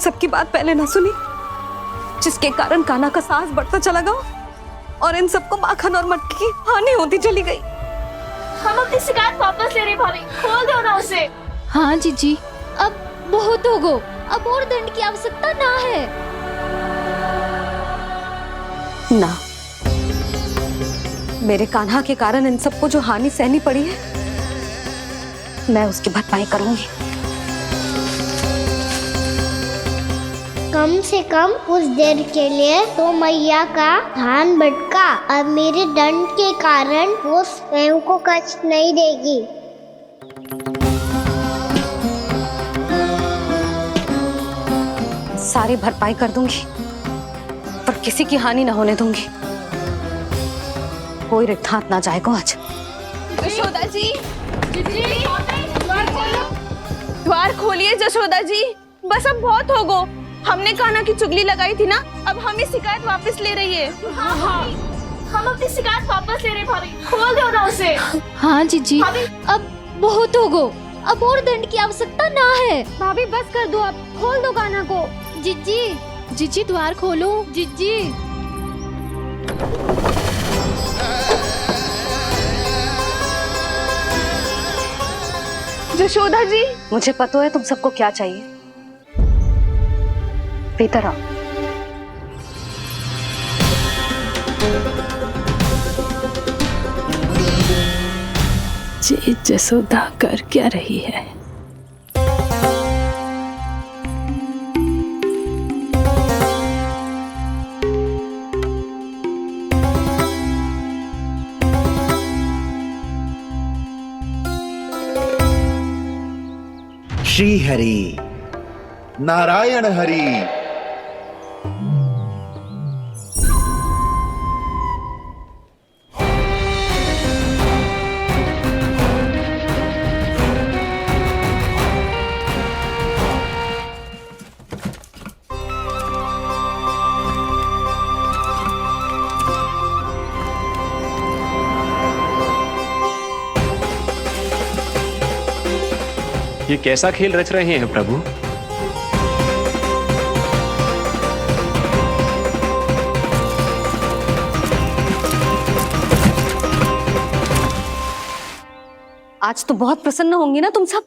सबकी बात पहले ना सुनी, जिसके कारण कान्हा का साहस बढ़ता चला गया और इन सबको माखन और मटकी की हानि होती चली गई। हम अपनी शिकायत वापस ले रहे भाभी, खोल दो ना उसे। हाँ जीजी, अब बहुत हो गो, अब और दंड की आवश्यकता ना है। ना, मेरे कान्हा के कारण इन सबको जो हानि सहनी पड़ी है, मैं उसकी भरपाई करूंगी। कम से कम कुछ देर के लिए तो मैया का ध्यान भटका और मेरे दंड के कारण वो स्वयं को कष्ट नहीं देगी। सारी भरपाई कर दूंगी, पर किसी की हानि ना होने दूंगी। कोई रिक्त हाथ ना जाएगा आज। जशोदा जी, द्वार खोलिए जशोदा जी, बस अब बहुत हो गो। हमने कान्हा की चुगली लगाई थी ना, अब हमें शिकायत वापस ले रही है। हाँ, हम अपनी शिकायत वापस ले रहे भाभी, खोल दो ना उसे। हाँ जीजी, अब बहुत हो गो, अब और दंड की आवश्यकता ना है। भाभी बस कर दो, अब खोल दो कान्हा को। जीजी, जीजी द्वार खोलो, जीजी। जशोदा जी, मुझे पता है तुम सबको क्या चाहिए। भीतर आओ। जी जसोदा कर क्या रही है? श्री हरि नारायण हरि। ये कैसा खेल रच रहे हैं प्रभु? आज तो बहुत प्रसन्न होंगी ना तुम सब।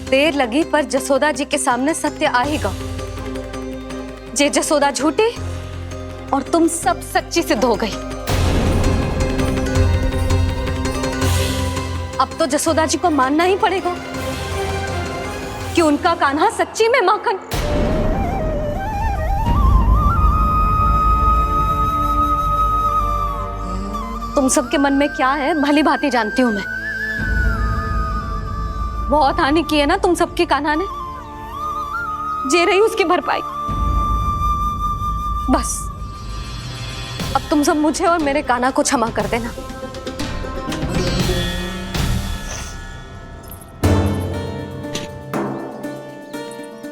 देर लगी पर जसोदा जी के सामने सत्य आएगा। जे जसोदा झूठी और तुम सब सच्ची सिद्ध हो गई। अब तो जसोदा जी को मानना ही पड़ेगा कि उनका कान्हा सच्ची में माखन। तुम सबके मन में क्या है भली भांति जानती हूं मैं। बहुत हानि की है ना तुम सबकी कान्हा ने, जे रही उसकी भरपाई। बस अब तुम सब मुझे और मेरे कान्हा को क्षमा कर देना।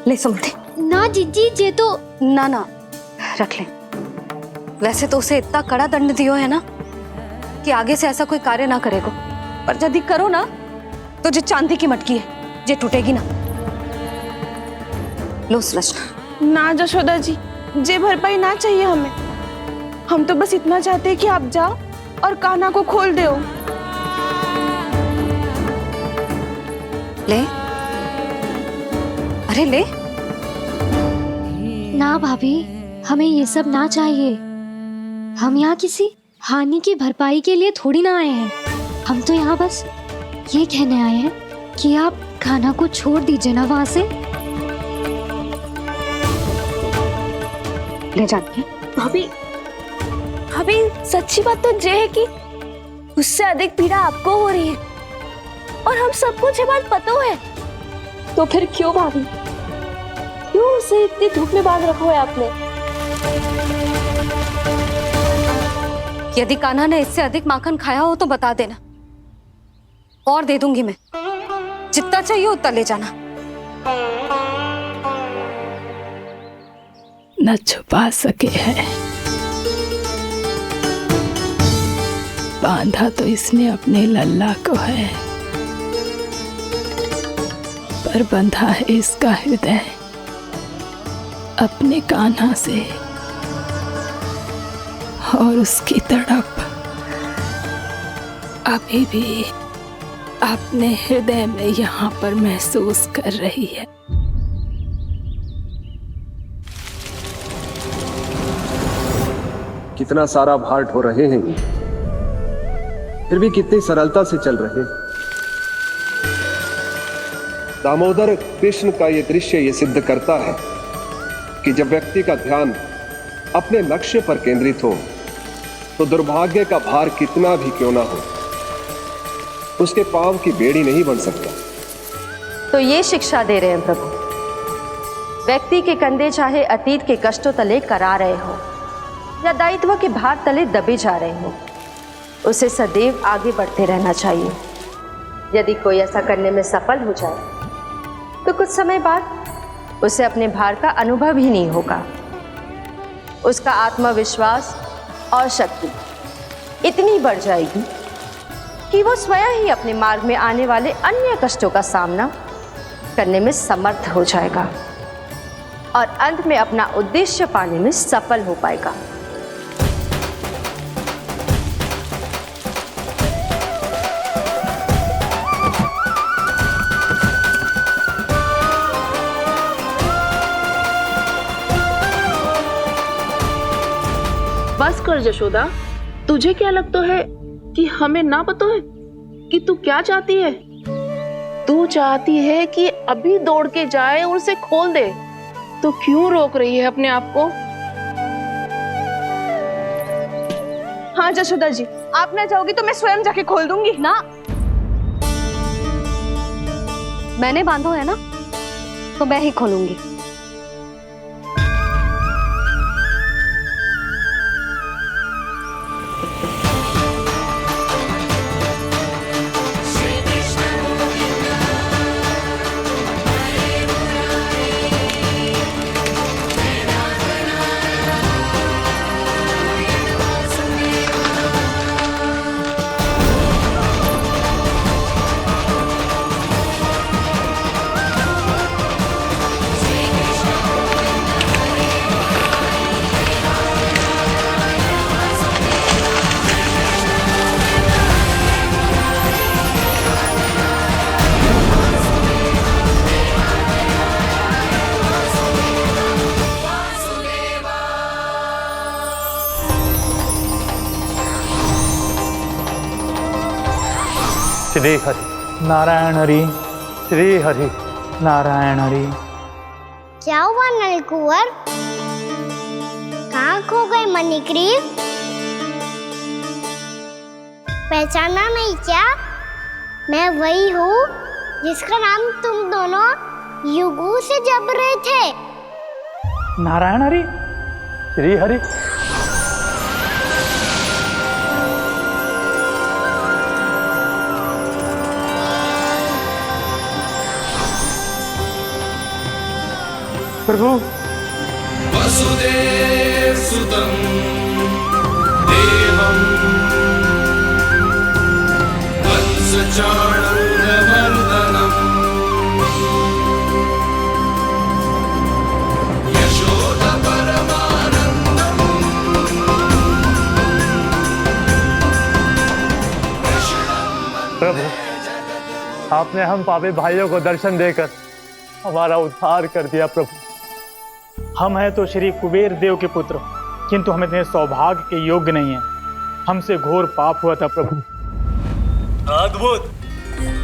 ले सुमति। ना जीजी, जे तो ना रख ले। वैसे तो उसे इतना कड़ा दंड दियो है ना कि आगे से ऐसा कोई कार्य ना करेगा, पर यदि करो ना तो जो चांदी की मटकी है जे टूटेगी ना। लो सुलक्षणा। ना जशोदा जी, जे भरपाई ना चाहिए हमें। हम तो बस इतना चाहते हैं कि आप जाओ और कान्हा को खोल दो। ले, अरे ले। ना भाभी, हमें ये सब ना चाहिए। हम यहाँ किसी हानि की भरपाई के लिए थोड़ी ना आए हैं। हम तो यहाँ बस ये कहने आए हैं कि आप कान्हा को छोड़ दीजिए ना वहां से। ले जानिए। भाभी, भाभी सच्ची बात तो ये है कि उससे अधिक पीड़ा आपको हो रही है और हम सबको ये बात पता है। तो फिर क्यों भाभी, क्यों उसे इतनी धूप में बांध रखा है आपने? यदि कान्हा ने इससे अधिक माखन खाया हो तो बता देना, और दे दूंगी मैं। जितना चाहिए उतना ले जाना। न छुपा सके है, बांधा तो इसने अपने लल्ला को है, पर बंधा है इसका हृदय। अपने कान्हा से और उसकी तड़प अभी भी अपने हृदय में यहाँ पर महसूस कर रही है। कितना सारा भार ढो रहे हैं, फिर भी कितनी सरलता से चल रहे हैं। दामोदर कृष्ण का यह दृश्य ये सिद्ध करता है कि जब व्यक्ति का ध्यान अपने लक्ष्य पर केंद्रित हो तो दुर्भाग्य का भार कितना भी क्यों ना हो, उसके पांव की बेड़ी नहीं बन सकता। तो ये शिक्षा दे रहे हैं प्रभु, व्यक्ति के कंधे चाहे अतीत के कष्टों तले करा रहे हो या दायित्व के भार तले दबे जा रहे हो, उसे सदैव आगे बढ़ते रहना चाहिए। यदि कोई ऐसा करने में सफल हो जाए तो कुछ समय बाद उसे अपने भार का अनुभव ही नहीं होगा। उसका आत्मविश्वास और शक्ति इतनी बढ़ जाएगी कि वो स्वयं ही अपने मार्ग में आने वाले अन्य कष्टों का सामना करने में समर्थ हो जाएगा और अंत में अपना उद्देश्य पाने में सफल हो पाएगा। बस कर यशोदा, तुझे क्या लगता है कि हमें ना पता है कि तू क्या चाहती है? तू चाहती है कि अभी दौड़ के जाए और उसे खोल दे, तो क्यों रोक रही है अपने आप को? हाँ यशोदा जी, आप ना जाओगी तो मैं स्वयं जाके खोल दूंगी ना। मैंने बांधो है ना, तो मैं ही खोलूंगी। श्री हरि नारायण हरि, श्री हरि नारायण हरि। क्या हुआ नलकुंवर? कहाँ खो गए मणिग्रीव? पहचाना नहीं क्या? मैं वही हूँ जिसका नाम तुम दोनों युगों से जप रहे थे। नारायण हरि, श्री हरि। प्रभु वसुदेव सुतं देवं वत्सचाणूरमर्दनम् यशोदा परमानन्दम् प्रभु, आपने हम पापी भाइयों को दर्शन देकर हमारा उद्धार कर दिया। प्रभु, हम हैं तो श्री कुबेर देव के पुत्र, किंतु हम इतने सौभाग्य के योग्य नहीं हैं। हमसे घोर पाप हुआ था प्रभु। अद्भुत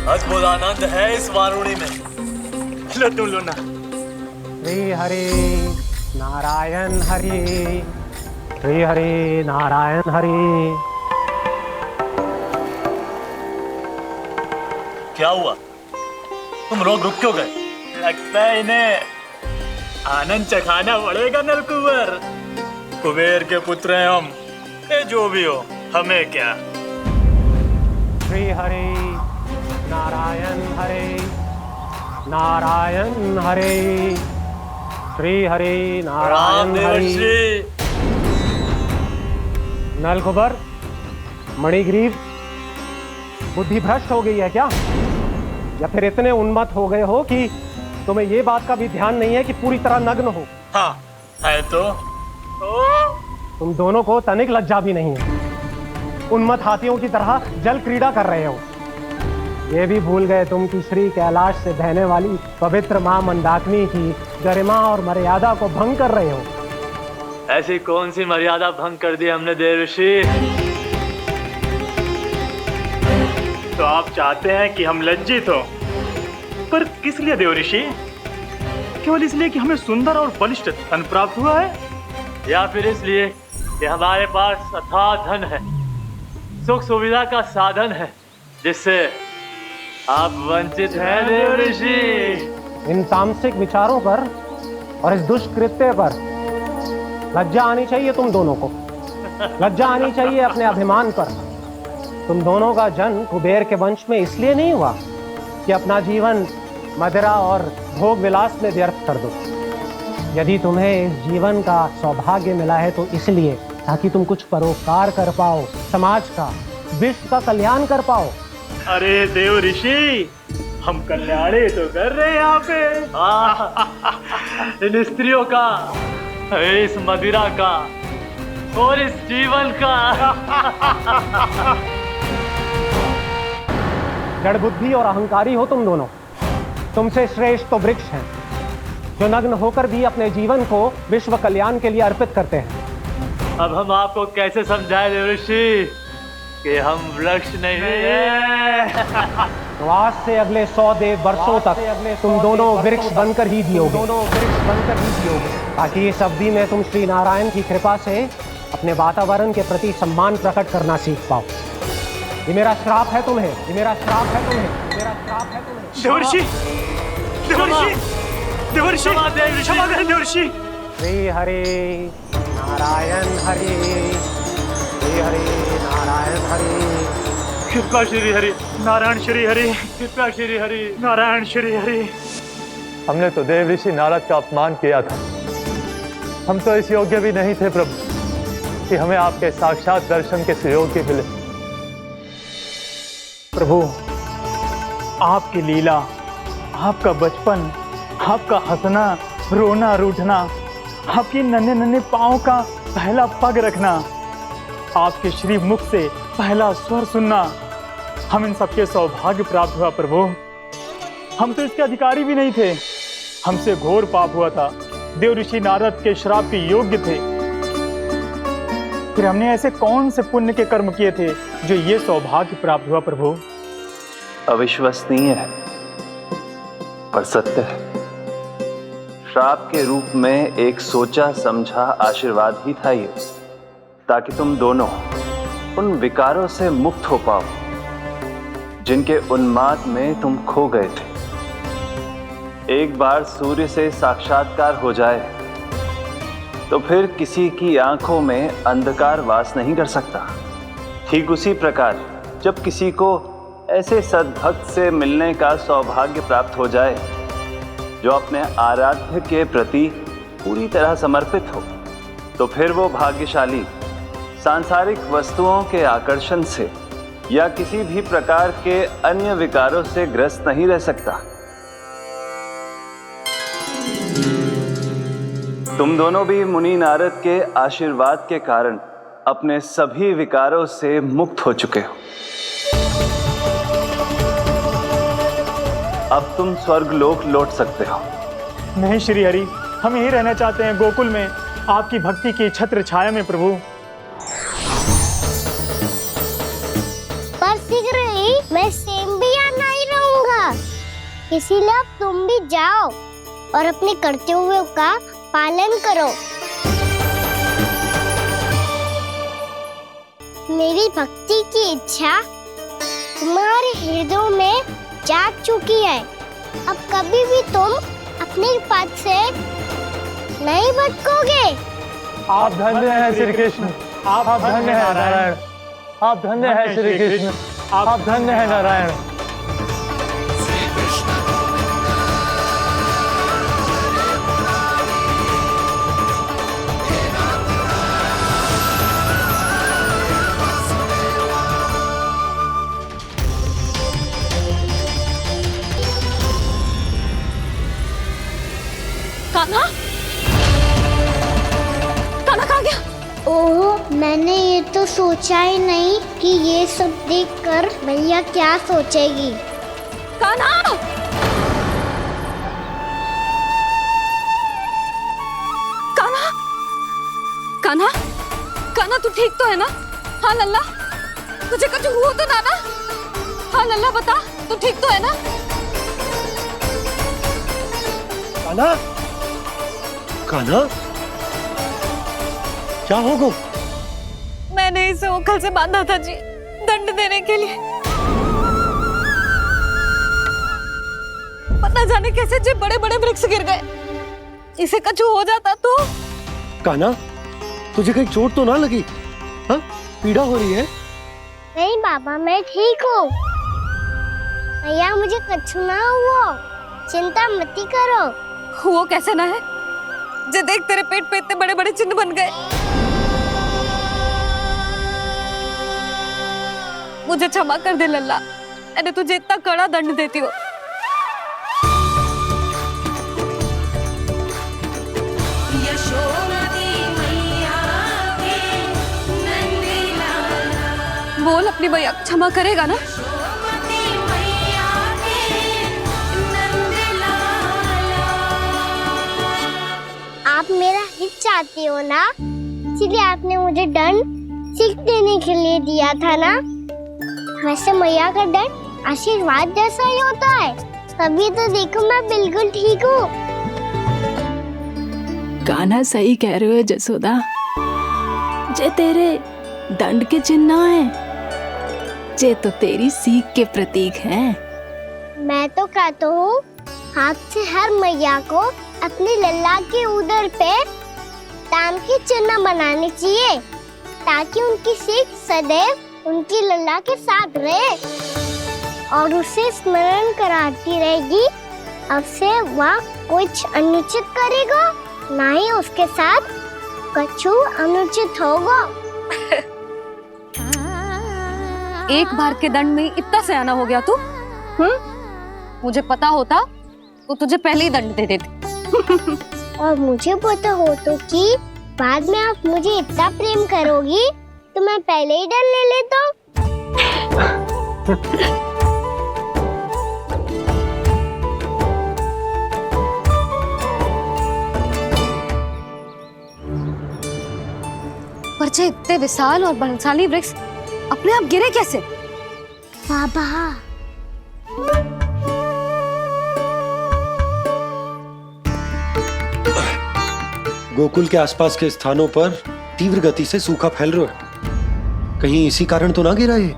अद्भुत आनंद है इस वारुणी में। लो तुम लो ना। श्री हरि नारायण हरि, श्री हरि नारायण हरि। क्या हुआ? तुम रोग रुक क्यों गए? लगता है इन्हें आनंद चखाना पड़ेगा नलकुंवर। कुबेर के पुत्र हैं हम, ये जो भी हो हमें क्या। श्री हरि नारायण हरि, नारायण हरि, श्री हरि नारायण हरि। नलकुबर, मणिग्रीव, बुद्धि भ्रष्ट हो गई है क्या? या फिर इतने उन्मत्त हो गए हो कि तुम्हें ये बात का भी ध्यान नहीं है कि पूरी तरह नग्न हो? हाँ, है तो तुम दोनों को तनिक लज्जा भी नहीं है। उन्मत्त हाथियों की तरह जल क्रीड़ा कर रहे हो। ये भी भूल गए तुम कि श्री कैलाश से बहने वाली पवित्र मां मंदाकिनी की गरिमा और मर्यादा को भंग कर रहे हो। ऐसी कौन सी मर्यादा भंग कर दी हमने देवर्षि? तो आप चाहते हैं कि हम लज्जित हो, पर किस लिए देवर्षि? केवल इसलिए कि हमें सुंदर और बलिष्ठ धन प्राप्त हुआ है, या फिर इसलिए कि हमारे पास अथाह धन है, सुख सुविधा का साधन है, जिससे आप वंचित हैं देवर्षि? इन तामसिक विचारों पर और इस दुष्कृत्य पर लज्जा आनी चाहिए तुम दोनों को। लज्जा आनी चाहिए अपने अभिमान पर। तुम दोनों का जन्म कुबेर के वंश में इसलिए नहीं हुआ कि अपना जीवन मदिरा और भोग विलास में व्यर्थ कर दो। यदि तुम्हें इस जीवन का सौभाग्य मिला है तो इसलिए ताकि तुम कुछ परोपकार कर पाओ, समाज का, विश्व का कल्याण कर पाओ। अरे देव ऋषि, हम कल्याणी तो कर रहे हैं यहाँ पे। इन स्त्रियों का, इस मदिरा का और इस जीवन का। जड़ बुद्धि और अहंकारी हो तुम दोनों। तुमसे श्रेष्ठ तो वृक्ष हैं जो नग्न होकर भी अपने जीवन को विश्व कल्याण के लिए अर्पित करते हैं। अब हम आपको कैसे समझाएं देवर्षि कि हम वृक्ष नहीं हैं? तो आज से अगले 100 वर्षों तक तुम दोनों वृक्ष बनकर ही जियोगे। ताकि इस अवधि में तुम श्री नारायण की कृपा से अपने वातावरण के प्रति सम्मान प्रकट करना सीख पाओ। ये मेरा श्राप है तुम्हें, ये मेरा श्राप है तुम्हें, मेरा श्राप है तुम्हें। देवर्षि, देवर्षि, देवर्षि, क्षमा करें देवर्षि। श्री हरि नारायण हरि, श्री हरि नारायण हरि। कृपा श्री हरि नारायण श्री हरि, कृपा श्री हरि नारायण श्री हरि। हमने तो देव ऋषि नारद का अपमान किया था। हम तो इस योग्य भी नहीं थे प्रभु कि हमें आपके साक्षात दर्शन के सुयोग्य मिले। प्रभु, आपकी लीला, आपका बचपन, आपका हंसना, रोना, रूठना, आपके नन्हे नन्हे पाँव का पहला पग रखना, आपके श्री मुख से पहला स्वर सुनना, हम इन सबके सौभाग्य प्राप्त हुआ प्रभु। हम तो इसके अधिकारी भी नहीं थे। हमसे घोर पाप हुआ था, देव ऋषि नारद के श्राप के योग्य थे। फिर हमने ऐसे कौन से पुण्य के कर्म किए थे जो ये सौभाग्य प्राप्त हुआ प्रभु? अविश्वसनीय है पर सत्य है। श्राप के रूप में एक सोचा समझा आशीर्वाद ही था ये, ताकि तुम दोनों उन विकारों से मुक्त हो पाओ जिनके उन्माद में तुम खो गए थे। एक बार सूर्य से साक्षात्कार हो जाए तो फिर किसी की आंखों में अंधकार वास नहीं कर सकता। ठीक उसी प्रकार जब किसी को ऐसे सद्भक्त से मिलने का सौभाग्य प्राप्त हो जाए जो अपने आराध्य के प्रति पूरी तरह समर्पित हो, तो फिर वो भाग्यशाली सांसारिक वस्तुओं के आकर्षण से या किसी भी प्रकार के अन्य विकारों से ग्रस्त नहीं रह सकता। तुम दोनों भी मुनि नारद के आशीर्वाद के कारण अपने सभी विकारों से मुक्त हो चुके हो। अब तुम स्वर्गलोक लौट सकते हो। नहीं श्री हरि, हम यहीं रहना चाहते हैं, गोकुल में, आपकी भक्ति की छत्र छाया में प्रभु। पर शीघ्र ही मैं सेम्बिया नहीं रहूंगा, इसीलिए अब तुम भी जाओ और अपने कर्तव्यों का पालन करो। मेरी भक्ति की इच्छा तुम्हारे हृदयों में जाग चुकी है। अब कभी भी तुम अपने पद से नहीं भटकोगे। आप धन्य हैं श्री कृष्ण, आप धन्य हैं नारायण, आप धन्य हैं श्री कृष्ण, आप धन्य हैं नारायण। कान्हा, ओह, मैंने ये तो सोचा ही नहीं कि ये सब देखकर मैया क्या सोचेगी। कान्हा! कान्हा! कान्हा! कान्हा, तू ठीक तो है ना? हाँ लल्ला, तुझे कुछ हुआ तो ना? हाँ लल्ला, बता, तू ठीक तो है ना? कान्हा, कान्हा, क्या होगा? मैंने इसे ओखल से बांधा था जी, दंड देने के लिए। पता जाने कैसे जी बड़े बड़े वृक्ष गिर गए। इसे कुछ हो जाता तो? कान्हा, तुझे कहीं चोट तो ना लगी? हाँ, पीड़ा हो रही है? नहीं बाबा, मैं ठीक हूँ। भैया, मुझे कुछ ना हुआ, चिंता मत करो। वो कैसे ना है? जे देख, तेरे पेट पे इतने बड़े बड़े चिन्ह बन गए। मुझे क्षमा कर दे लल्ला, मैंने तुझे इतना कड़ा दंड देती हूँ। बोल, अपनी भैया क्षमा करेगा ना? आप मेरा हित चाहते हो ना, इसलिए आपने मुझे दंड सीख देने के लिए दिया था ना। वैसे मैया का दंड आशीर्वाद जैसा ही होता है, तभी तो देखो मैं बिल्कुल ठीक हूँ। कान्हा, सही कह रहे हो जसोदा। जे तेरे दंड के चिन्ह ना है, जे तो तेरी सीख के प्रतीक हैं। मैं तो कहता हूँ, हाथ से हर मैया को अपनी लल्ला के उदर पे ताम के चिन्ह बनाने चाहिए, ताकि उनकी सीख सदैव उनकी लल्ला के साथ रहे और उसे स्मरण कराती रहेगी। अब से वह कुछ अनुचित करेगा, ना ही उसके साथ कछु अनुचित होगा। एक बार के दंड में इतना सयाना हो गया तू? मुझे पता होता तो तुझे पहले ही दंड दे देती। और मुझे पता हो तो कि बाद में आप मुझे इतना प्रेम करोगी तो मैं पहले ही दंड ले लेता हूँ। पर जे इतने विशाल और बलशाली वृक्ष अपने आप गिरे कैसे? बाबा, गोकुल के आसपास के स्थानों पर तीव्र गति से सूखा फैल रहा है। कहीं इसी कारण तो ना गिरा ये?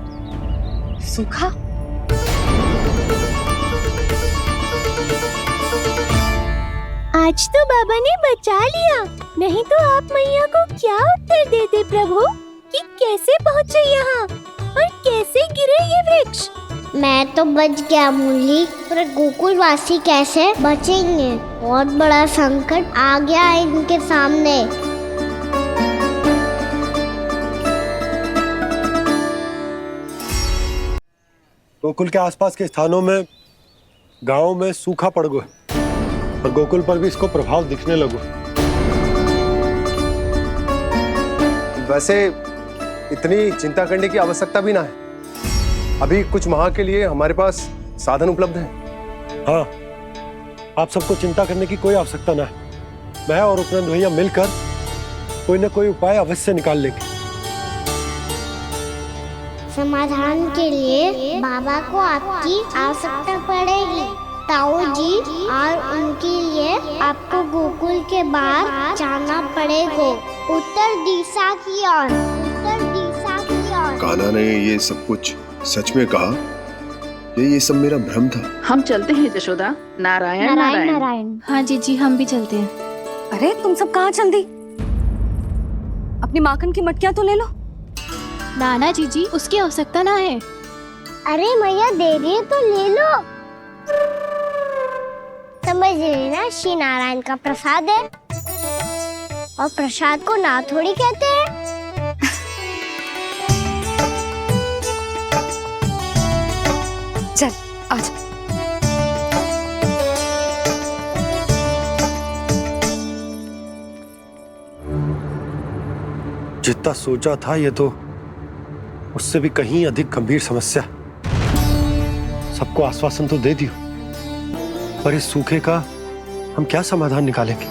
सूखा? आज तो बाबा ने बचा लिया, नहीं तो आप मैया को क्या उत्तर देते प्रभु कि कैसे पहुँचे यहाँ और कैसे गिरे ये वृक्ष? मैं तो बच गया मूली, पर गोकुल वासी कैसे बचेंगे? बहुत बड़ा संकट आ गया है इनके सामने। गोकुल के आसपास के स्थानों में, गांवों में सूखा पड़ गया और गोकुल पर भी इसको प्रभाव दिखने लगा। वैसे इतनी चिंता करने की आवश्यकता भी ना है। अभी कुछ माह के लिए हमारे पास साधन उपलब्ध है। हाँ, आप सबको चिंता करने की कोई आवश्यकता ना है। मैं और उपनंद भैया मिलकर कोई ना कोई उपाय अवश्य निकाल लेंगे। समाधान के लिए बाबा को आपकी आवश्यकता पड़ेगी। ताऊ जी और उनके लिए आपको गोकुल के बाहर जाना पड़ेगा, उत्तर दिशा की ओर। उत्तर दिशा की ओर। कान्हा ने ये सब कुछ सच में कहा या ये सब मेरा भ्रम था? हम चलते हैं जशोदा। नारायण नारायण नारायण। हाँ जी, हम भी चलते हैं। अरे तुम सब कहाँ चल दी? अपनी माखन की मटकियाँ तो ले लो। नाना जी, उसकी आवश्यकता ना है। अरे मैया दे रही है तो ले लो। समझ लेना, श्री नारायण का प्रसाद है और प्रसाद को ना थोड़ी कहते हैं। चल आजा। जितना सोचा था ये तो उससे भी कहीं अधिक गंभीर समस्या। सबको आश्वासन तो दे दियो, पर इस सूखे का हम क्या समाधान निकालेंगे?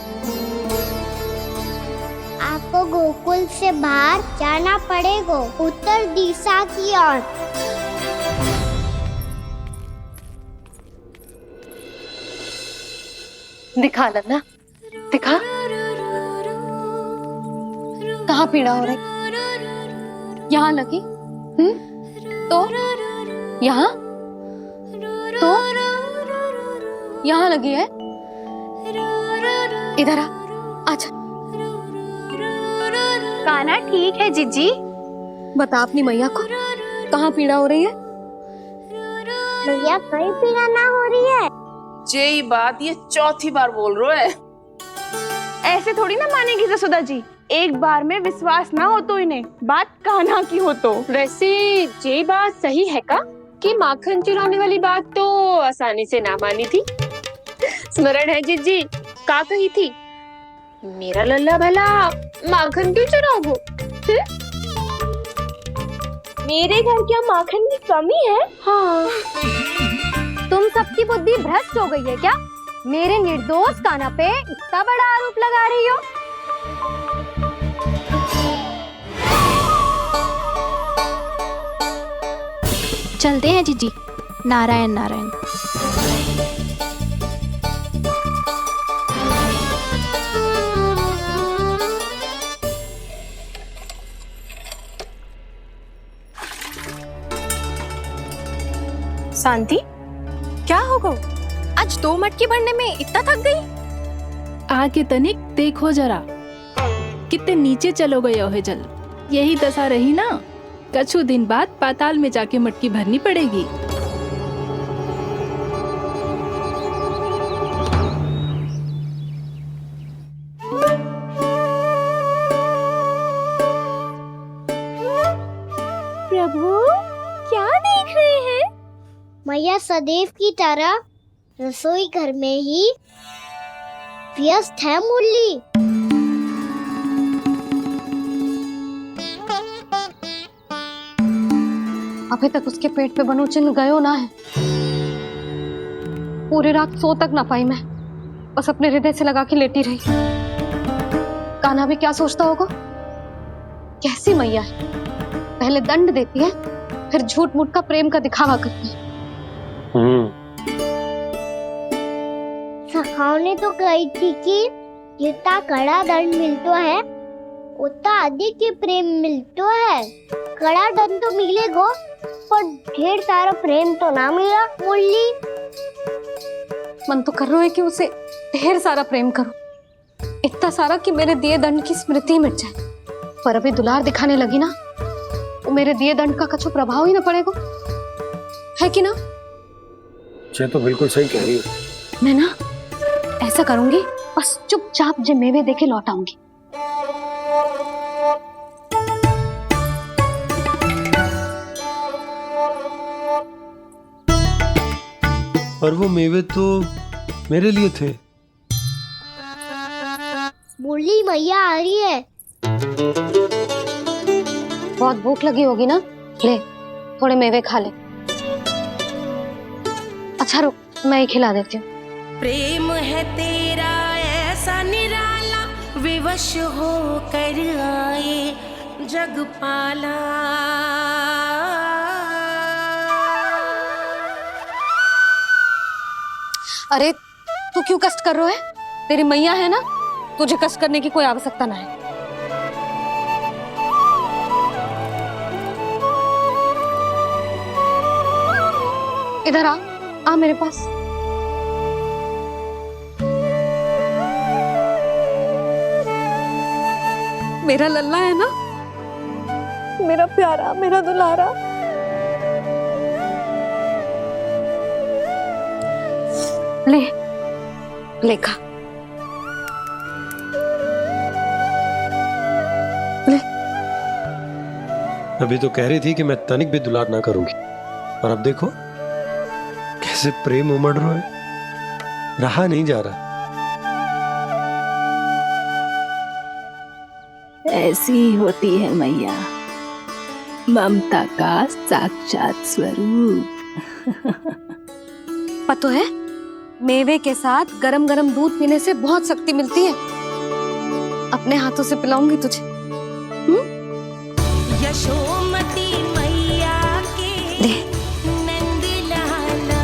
आपको गोकुल से बाहर जाना पड़ेगा, उत्तर दिशा की ओर। दिखा लन्ना, दिखा। कहाँ पीड़ा हो रही? यहाँ लगी? तो यहाँ तो यहाँ लगी है? इधर आ, आजा। कान्हा ठीक है जीजी। बता अपनी मैया को कहाँ पीड़ा हो रही है? भैया कहीं पीड़ा ना हो रही है। ये बात ये चौथी बार बोल रहे है। ऐसे थोड़ी ना मानेगी जसोदा जी, एक बार में विश्वास ना हो तो इन्हें, बात कान्हा की हो तो। वैसे ये बात सही है का कि माखन चुराने वाली बात तो आसानी से ना मानी थी। स्मरण है जीजी का कही थी, मेरा लल्ला भला माखन क्यों चुराओगे? मेरे घर क्या माखन की कमी है? हाँ, तुम सबकी बुद्धि भ्रष्ट हो गई है क्या? मेरे निर्दोष कान्हा पे इतना बड़ा आरोप लगा रही हो? चलते हैं जीजी। नारायण नारायण। शांति, क्या हो गो? आज 2 मटकी भरने में इतना थक गई? आके तनिक देखो जरा, कितने नीचे चलो गए हो जल। यही दशा रही ना, कछु दिन बाद पाताल में जाके मटकी भरनी पड़ेगी। प्रभु क्या देख रहे हैं? मैया सदैव की तरह रसोई घर में ही व्यस्त है मुरली। अभी तक उसके पेट पे बनो चिन्ह गयो ना है। पूरी रात सो तक ना पाई मैं, बस अपने हृदय से लगा के लेटी रही। कान्हा भी क्या सोचता होगा? कैसी मैया है, पहले दंड देती है, फिर झूठ मूठ का प्रेम का दिखावा करती है। सखाओं तो कही थी कि जितना कड़ा दंड मिलता है उतना अधिक ही प्रेम मिलता है। कड़ा दंड तो मिलेगा पर ढेर सारा प्रेम तो ना मिला मुरली। मन तो कर रहा है कि उसे ढेर सारा प्रेम करो, इतना सारा कि मेरे दिए दंड की स्मृति मिट जाए। पर अभी दुलार दिखाने लगी ना, तो मेरे दिए दंड का कछु प्रभाव ही ना पड़ेगा, है कि ना? ये तो बिल्कुल सही कह रही हो। मैं ना ऐसा करूंगी, बस चुपचाप जे मेवे देखे लौट आऊंगी। पर वो मेवे तो मेरे लिए थे। मुरली मैया आ रही है। बहुत भूख लगी होगी ना, ले थोड़े मेवे खा ले। अच्छा रुक, मैं ही खिला देती हूँ। प्रेम है तेरा ऐसा निराला, विवश हो कर आए जग पाला। अरे तू क्यों कष्ट कर रहा है? तेरी मैया है ना, तुझे कष्ट करने की कोई आवश्यकता ना है। इधर आ मेरे पास। मेरा लल्ला है ना, मेरा प्यारा, मेरा दुलारा। ले ले खा, ले। अभी तो कह रही थी कि मैं तनिक भी दुलार ना करूंगी, और अब देखो कैसे प्रेम उमड़ रहा है, रहा नहीं जा रहा। ऐसी ही होती है मैया, ममता का साक्षात स्वरूप। पतो है, मेवे के साथ गरम गरम दूध पीने से बहुत शक्ति मिलती है। अपने हाथों से पिलाऊंगी तुझे। यशोमती मैया के नंद लाला,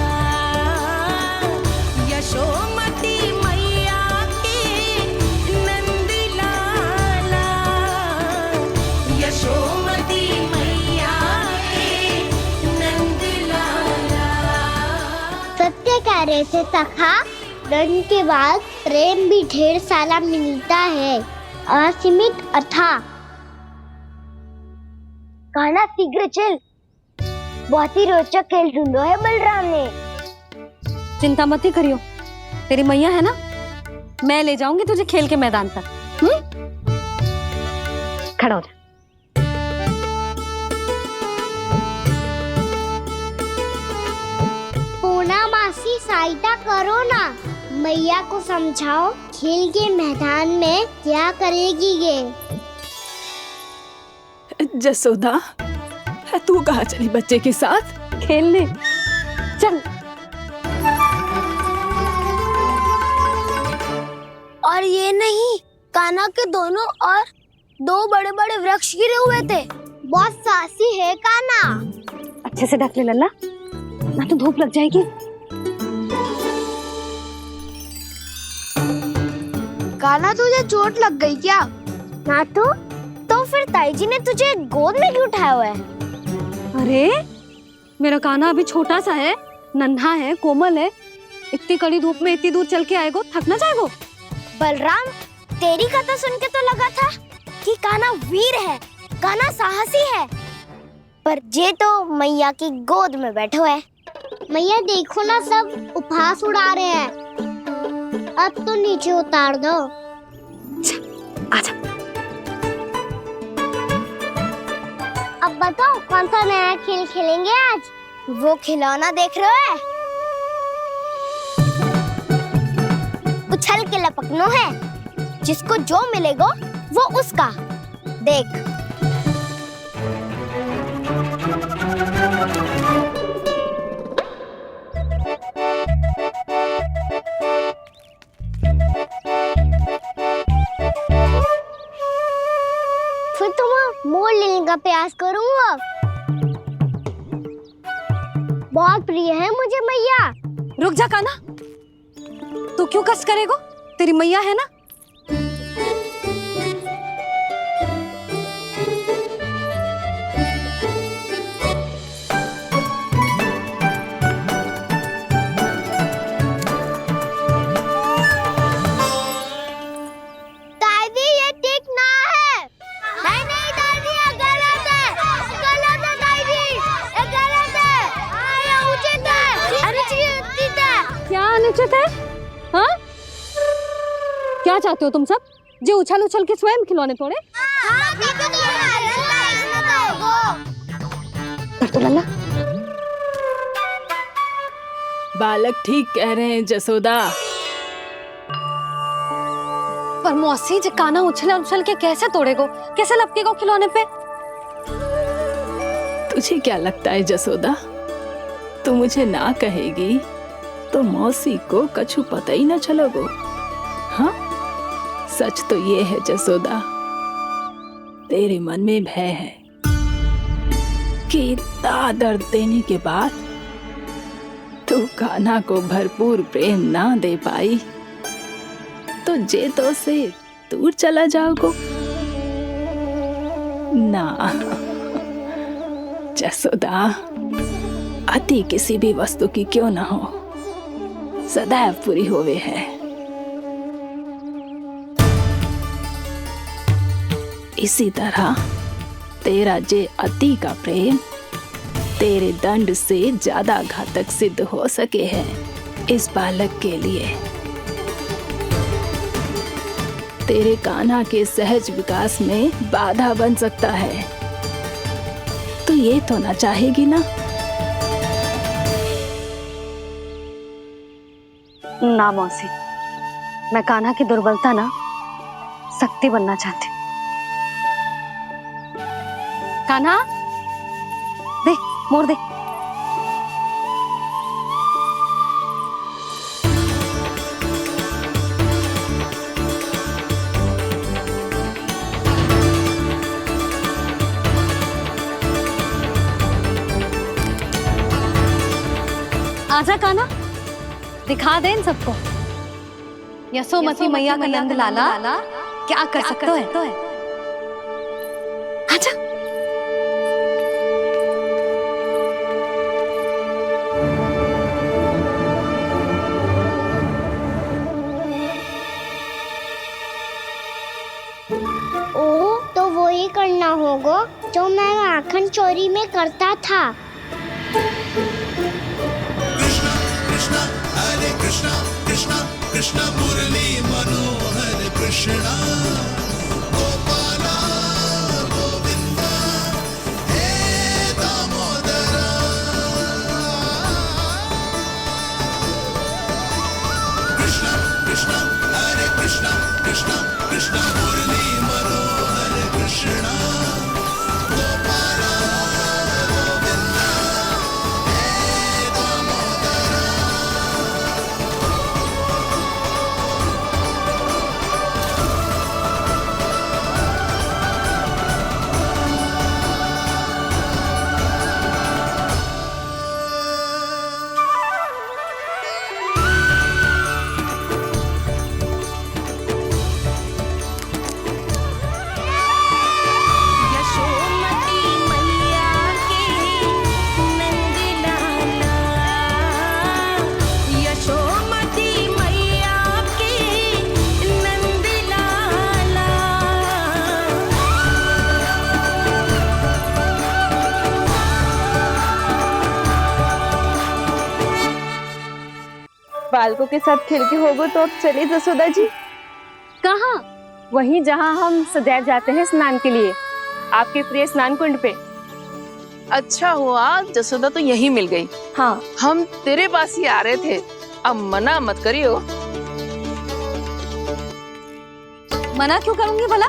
यशोमती मैया के नंद लाला, यशोमती मैया के नंद लाला। सत्य कह रहे थे सखा, धन के बाद प्रेम भी ढेर सारा मिलता है, असीमित अथाह। गाना शीघ्र चल, बहुत ही रोचक खेल ढूंढो है बलराम ने। चिंता मत ही करियो, तेरी मैया है ना, मैं ले जाऊंगी तुझे खेल के मैदान तक। खड़ा हो जा। पूना मासी सहायता करो ना, मैया को समझाओ खेल के मैदान में क्या करेगी ये। जसोदा, तू कहाँ चली बच्चे के साथ खेलने? चल। और ये नहीं, कान्हा के दोनों और दो बड़े बड़े वृक्ष गिरे हुए थे। बहुत साहसी है कान्हा। अच्छे से ढक ले लल्ला, ना तो धूप लग जाएगी। कान्हा, तुझे चोट लग गई क्या? ना तो फिर ताई जी ने तुझे गोद में क्यों उठाया हुआ है? अरे मेरा कान्हा अभी छोटा सा है, नन्हा है, कोमल है। इतनी कड़ी धूप में इतनी दूर चल के आएगो, थक ना जाएगो। बलराम, तेरी कथा सुन के तो लगा था कि कान्हा वीर है, कान्हा साहसी है, पर ये तो मैया की गोद में बैठो है। मैया देखो ना, सब उपहास उड़ा रहे हैं। अब तो नीचे उतार दो। आजा। अब बताओ कौन सा नया खेल खेलेंगे आज? वो खिलौना देख रहे हो? उछल के लपकनो है, जिसको जो मिलेगा वो उसका। देख। फिर तुम मोड़ लेने का प्रयास करूंगा। बहुत प्रिय है मुझे मैया। रुक जा कान्हा, तू क्यों कष्ट करेगो? तेरी मैया है ना। दादी, ये ठीक ना है। नहीं नहीं दादी, ये गलत है। गलत है दादी, ये गलत है। ये उचित है, अनुचित है। क्या अनुचित है? हाँ? क्या चाहते हो तुम सब? जो उछल उछल के स्वयं खिलौने तोड़े? हाँ, ठीक है, कर तो लल्ला। बालक ठीक कह रहे हैं जसोदा। पर मौसी, जे कान्हा उछल उछल के कैसे तोड़ेगो, कैसे लपकेगो खिलौने पे? तुझे क्या लगता है जसोदा, तू मुझे ना कहेगी तो मौसी को कछु पता ही न चलोगो। हाँ, सच तो ये है जसोदा, तेरे मन में भय है कि इतना दर्द देने के बाद तू कान्हा को भरपूर प्रेम ना दे पाई तो जे तो से दूर चला जाओगो ना। जसोदा, अति किसी भी वस्तु की क्यों ना हो, सदैव पूरी होवे है। इसी तरह तेरा जे अति का प्रेम तेरे दंड से ज्यादा घातक सिद्ध हो सके है इस बालक के लिए। तेरे कान्हा के सहज विकास में बाधा बन सकता है, तो ये तो ना चाहेगी ना? ना मौसी, मैं कान्हा की दुर्बलता ना शक्ति बनना चाहती। कान्हा, दे मोड़ दे। आजा कान्हा, दिखा दे इन सबको यशोमती मैया का नंद लाला क्या कर सकता है। आजा। ओ तो वो ही करना होगा जो मैं माखन चोरी में करता था। हरे कृष्णा कृष्णा कृष्णा मुरली मनोहर कृष्णा गोपाला गोविंदा हे दामोदरा। कृष्णा कृष्णा हरे कृष्णा कृष्णा कृष्णा मुरली मनोहर कृष्णा गोपाला गोविंदा हे दामोदरा। यशोमती मैया के नंद लाला, यशोमती मैया के नंद लाला। बालकों के साथ खेल के होगो तो अब चले जसोदा जी। कहाँ? वहीं जहाँ हम सदैव जाते हैं स्नान के लिए, आपके प्रिय स्नान कुंड पे। अच्छा हुआ जसोदा तो यहीं मिल गई। हाँ, हम तेरे पास ही आ रहे थे, अब मना मत करियो। मना क्यों करूंगी भला?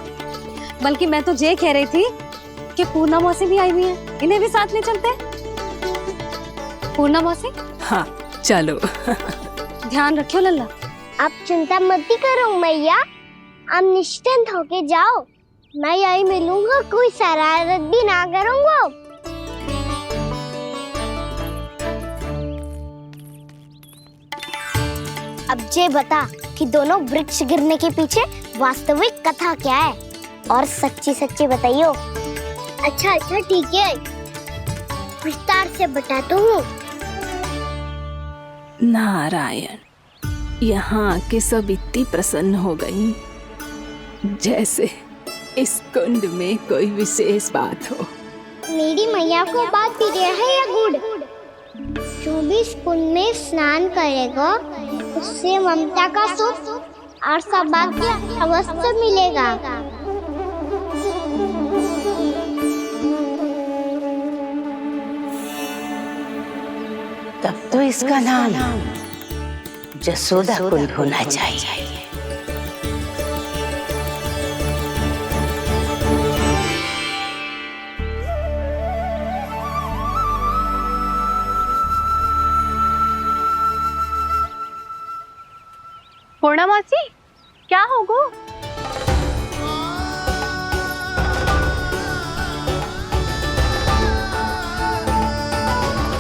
बल्कि मैं तो ये कह रही थी कि पूर्णा मौसी भी आई हुई है, इन्हें भी साथ ले चलते। पूर्णा मौसी, हाँ चलो। ध्यान रखियो लल्ला। आप चिंता मत करो मैया, आप निश्चिंत होके जाओ, मैं यही मिलूंगा, कोई शरारत भी ना करूंगा। अब ये बता कि दोनों वृक्ष गिरने के पीछे वास्तविक कथा क्या है, और सच्ची सच्ची बताइयो। अच्छा अच्छा ठीक है, विस्तार से बताता हूँ। नारायण, यहाँ के सब इतनी प्रसन्न हो गई जैसे इस कुंड में कोई विशेष बात हो। मेरी मैया को बात प्रिय है या गुड़? जो भी इस कुंड में स्नान करेगा उससे ममता का सुख और सौभाग्य अवश्य मिलेगा। तब तो इसका नाम जसोदा कुंड होना चाहिए। पूर्णा मौसी, क्या होगो?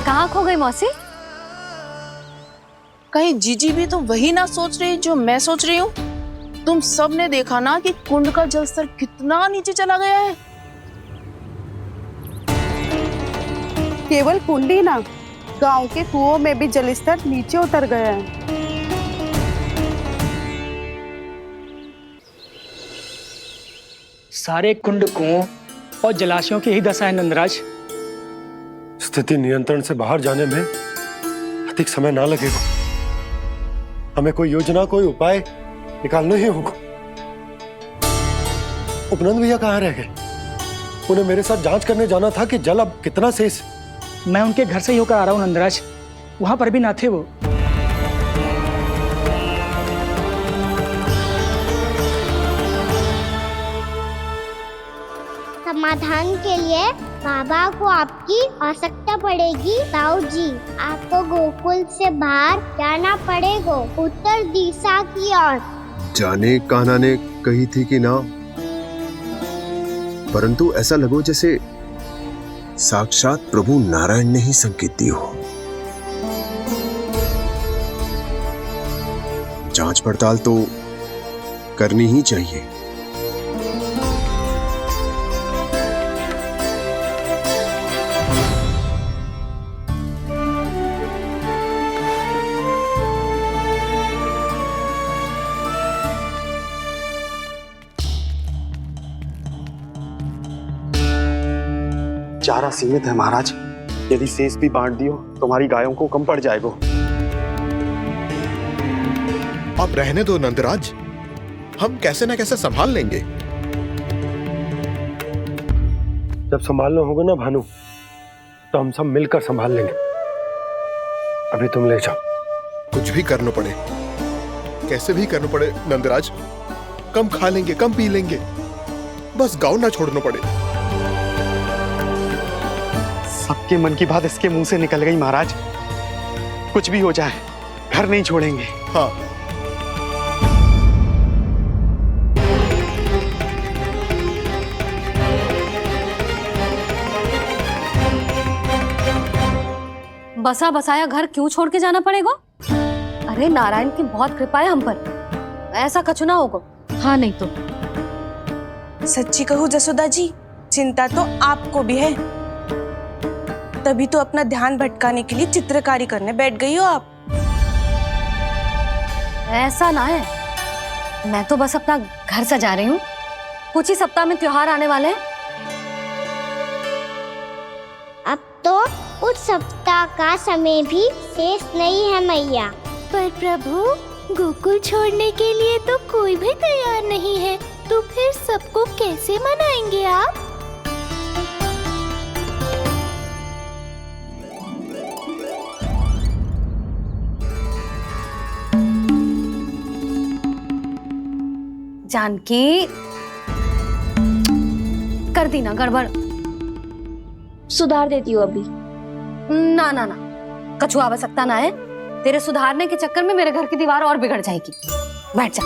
कहाँ खो गई मौसी? कहीं जीजी भी तो वही ना सोच रही जो मैं सोच रही हूँ। तुम सब ने देखा ना कि कुंड का जलस्तर कितना नीचे चला गया है। केवल कुंड ही ना, गांव के कुओं में भी जलस्तर नीचे उतर गया है। सारे कुंड कुओं और जलाशयों की ही दशा है नंदराज। स्थिति नियंत्रण से बाहर जाने में अधिक समय ना लगेगा। हमें कोई योजना, कोई उपाय निकालना ही होगा। उपनंद भैया कहाँ रह गए? उन्हें मेरे साथ जांच करने जाना था कि जल अब कितना शेष। मैं उनके घर से ही होकर आ रहा हूँ नंदराज, वहां पर भी ना थे वो। समाधान के लिए बाबा को आपकी आवश्यकता पड़ेगी। ताऊ जी, आपको गोकुल से बाहर जाना पड़ेगा, उत्तर दिशा की ओर। जाने कान्हा ने कही थी कि ना, परंतु ऐसा लगो जैसे साक्षात प्रभु नारायण ने ही संकेत दी हो। जांच पड़ताल तो करनी ही चाहिए। चारा सीमित है महाराज, यदि शेष भी बांट दियो तो हमारी गायों को कम पड़ जाएगा। अब रहने दो नंदराज, हम कैसे न कैसे संभाल लेंगे। जब संभालना होगा ना भानु, तो हम सब मिलकर संभाल लेंगे। अभी तुम ले जाओ। कुछ भी करना पड़े, कैसे भी करना पड़े नंदराज, कम खा लेंगे, कम पी लेंगे, बस गांव ना छोड़ना पड़े। सबके मन की बात इसके मुंह से निकल गई महाराज। कुछ भी हो जाए, घर नहीं छोड़ेंगे। हाँ, बसा बसाया घर क्यों छोड़ के जाना पड़ेगा? अरे नारायण की बहुत कृपा है हम पर, ऐसा कछु ना होगा। हाँ नहीं तो सच्ची कहूँ जसोदा जी, चिंता तो आपको भी है, तभी तो अपना ध्यान भटकाने के लिए चित्रकारी करने बैठ गई हो आप। ऐसा ना है, मैं तो बस अपना घर सजा रही हूँ। कुछ ही सप्ताह में त्योहार आने वाले हैं। अब तो उस सप्ताह का समय भी शेष नहीं है मैया। पर प्रभु, गोकुल छोड़ने के लिए तो कोई भी तैयार नहीं है, तो फिर सबको कैसे मनाएंगे आप? जानकी, कर दी ना गड़बड़। सुधार देती हूँ अभी। ना ना ना, कछु आवश्यकता ना है। तेरे सुधारने के चक्कर में मेरे घर की दीवार और बिगड़ जाएगी। बैठ जा।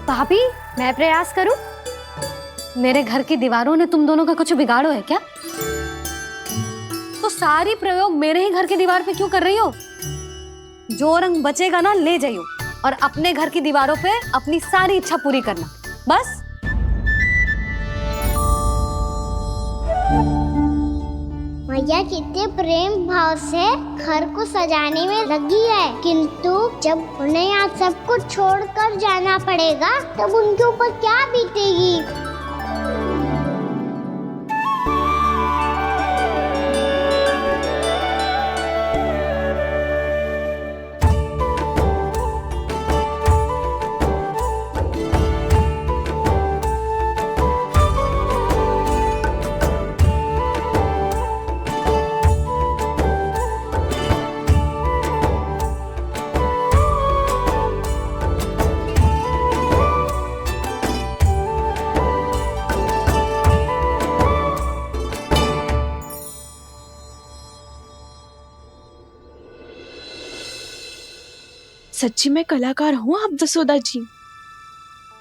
भाभी, मैं प्रयास करूं? मेरे घर की दीवारों ने तुम दोनों का कुछ बिगाड़ो है क्या? तो सारी प्रयोग मेरे ही घर की दीवार पे क्यों कर रही हो? जो रंग बचेगा ना ले जाइयो, और अपने घर की दीवारों पे अपनी सारी इच्छा पूरी करना, बस। मैया कितने प्रेम भाव से घर को सजाने में लगी है, किंतु जब उन्हें यहाँ सब कुछ छोड़कर जाना पड़ेगा तब उनके ऊपर क्या बीतेगी। सच्ची में कलाकार हूँ आप जसोदा जी,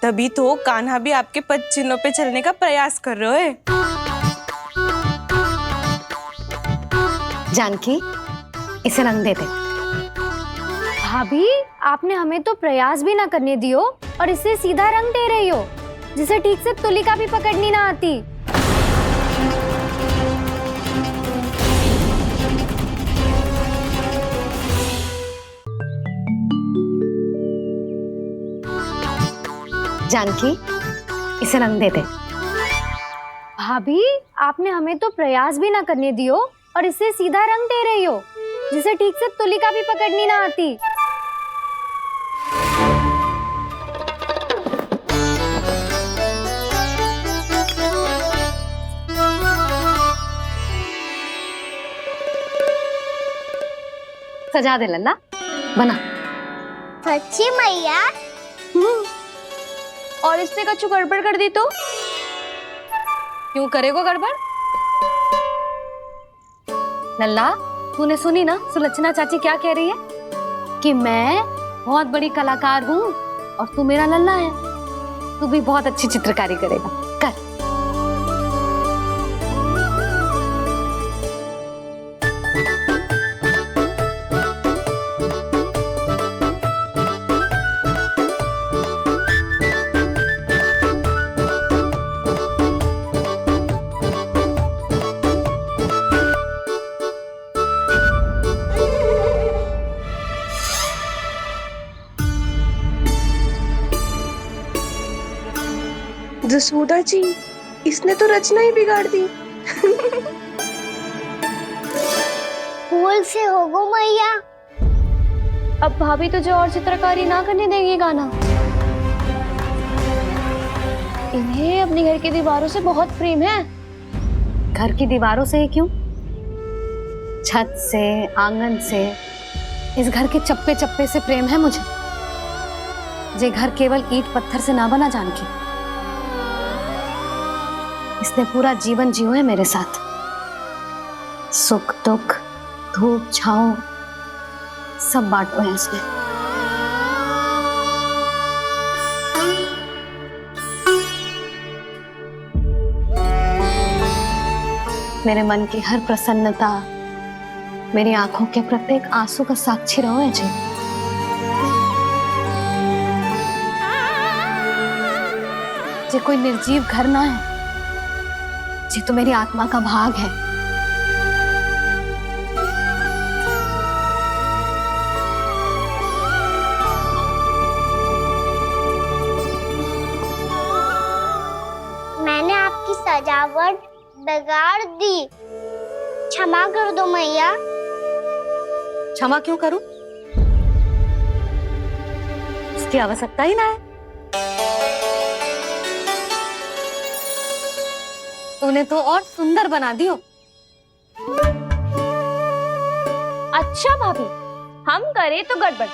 तभी तो कान्हा भी आपके पद चिन्हों पे चलने का प्रयास कर रहे है। जानकी, इसे रंग दे दे। भाभी, आपने हमें तो प्रयास भी ना करने दियो और इसे सीधा रंग दे रही हो, जिसे ठीक से तुलिका भी पकड़नी ना आती। जानकी, इसे रंग दे दे। भाभी, आपने हमें तो प्रयास भी ना करने दियो और इसे सीधा रंग दे रही हो, जिसे ठीक से तुलिका भी पकड़नी ना आती। सजा दे लल्ला, बना। सच्ची मैया, और इसने कछु गड़बड़ कर दी तो? क्यों करेगो गड़बड़? लल्ला, तूने सुनी ना सुलक्षणा चाची क्या कह रही है? कि मैं बहुत बड़ी कलाकार हूँ और तू मेरा लल्ला है, तू भी बहुत अच्छी चित्रकारी करेगा। कर। जसोदा जी, इसने तो रचना ही बिगाड़ दी। भूल से होगो मैया। अब भाभी तुझे और चित्रकारी ना करने देंगी गाना। इन्हें अपने घर की दीवारों से बहुत प्रेम है। घर की दीवारों से ही क्यों? छत से, आंगन से, इस घर के चप्पे चप्पे से प्रेम है मुझे। जे घर केवल ईंट पत्थर से ना बना जानकी। इसने पूरा जीवन जियो है मेरे साथ। सुख दुख, धूप छांव सब बांटो है इसने। मेरे मन की हर प्रसन्नता, मेरी आंखों के प्रत्येक आंसू का साक्षी रहो है जी। जे कोई निर्जीव घर ना है, जी तो मेरी आत्मा का भाग है। मैंने आपकी सजावट बिगाड़ दी, क्षमा कर दो मैया। क्षमा क्यों करूं? इसकी आवश्यकता ही ना है। तूने तो और सुंदर बना दियो। अच्छा भाभी, हम करे तो गड़बड़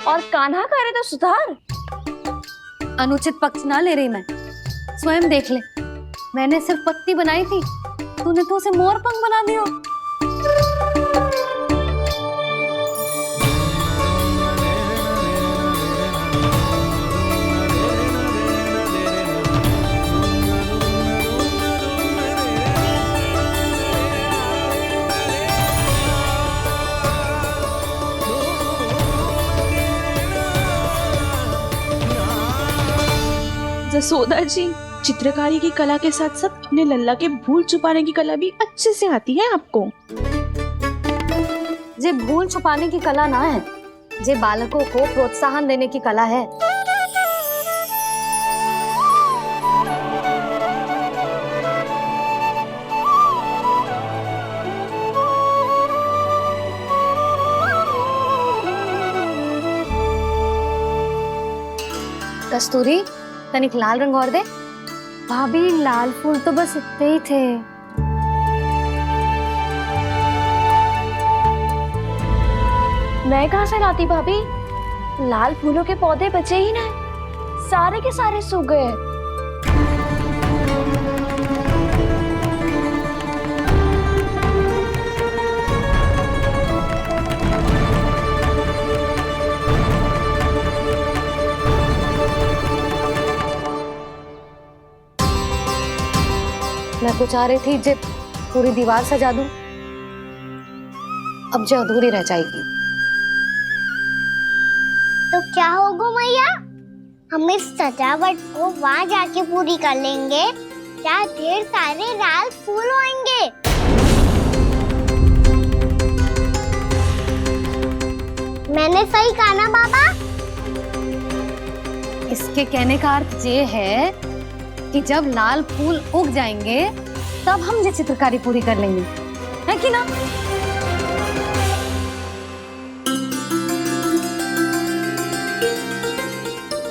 और कान्हा करे तो सुधार। अनुचित पक्ष ना ले रही मैं, स्वयं देख ले। मैंने सिर्फ पत्ती बनाई थी, तूने तो उसे मोर पंख बना दियो। जसोदा जी, चित्रकारी की कला के साथ साथ अपने लल्ला के भूल छुपाने की कला भी अच्छे से आती है आपको। जे भूल छुपाने की कला ना है, जे बालकों को प्रोत्साहन देने की कला है। कस्तूरी, तनिक लाल रंग और दे। भाभी, लाल फूल तो बस इतने ही थे। मैं कहाँ से लाती भाभी? लाल फूलों के पौधे बचे ही ना, सारे के सारे सूख गए। मैं तो चाह रही थी जब पूरी दीवार सजा दूं, अब जो अधूरी रह जाएगी। तो क्या होगा मैया? हम इस सजावट को वहाँ जाके पूरी कर लेंगे, जहाँ ढेर सारे लाल फूल होंगे। मैंने सही कहा ना बाबा? इसके कहने का अर्थ ये है कि जब लाल फूल उग जाएंगे तब हम ये चित्रकारी पूरी कर लेंगे, है कि ना?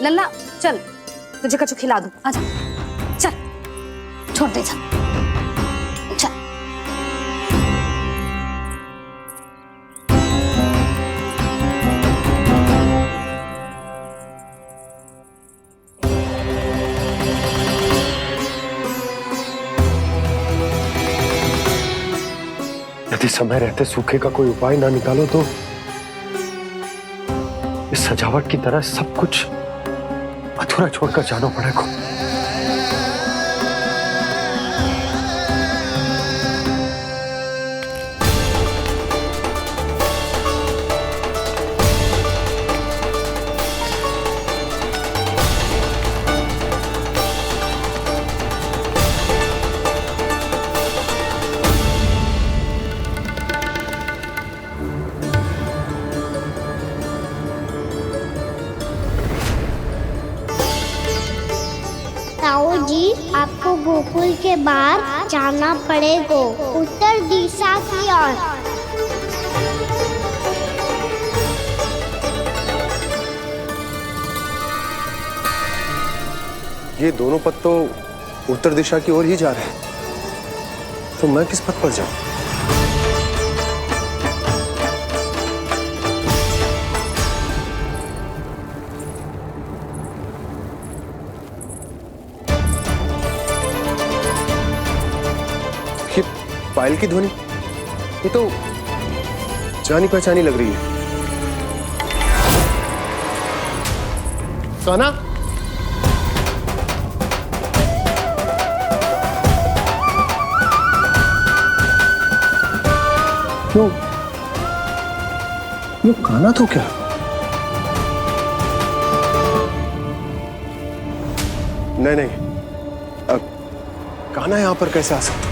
लल्ला चल, तुझे कछु खिला दूं, आजा। चल, छोड़ दे, चल। यदि समय रहते सूखे का कोई उपाय ना निकालो तो इस सजावट की तरह सब कुछ अधूरा छोड़कर जाना पड़ेगा। ताऊ जी, आपको गोकुल के बाहर जाना पड़ेगा, उत्तर दिशा की ओर। ये दोनों पथ तो उत्तर दिशा की ओर ही जा रहे हैं, तो मैं किस पथ पर जाऊं? ये पायल की ध्वनि, ये तो जानी पहचानी लग रही है। कान्हा, ये कान्हा तो क्या? नहीं, कान्हा यहां पर कैसे आ सकता?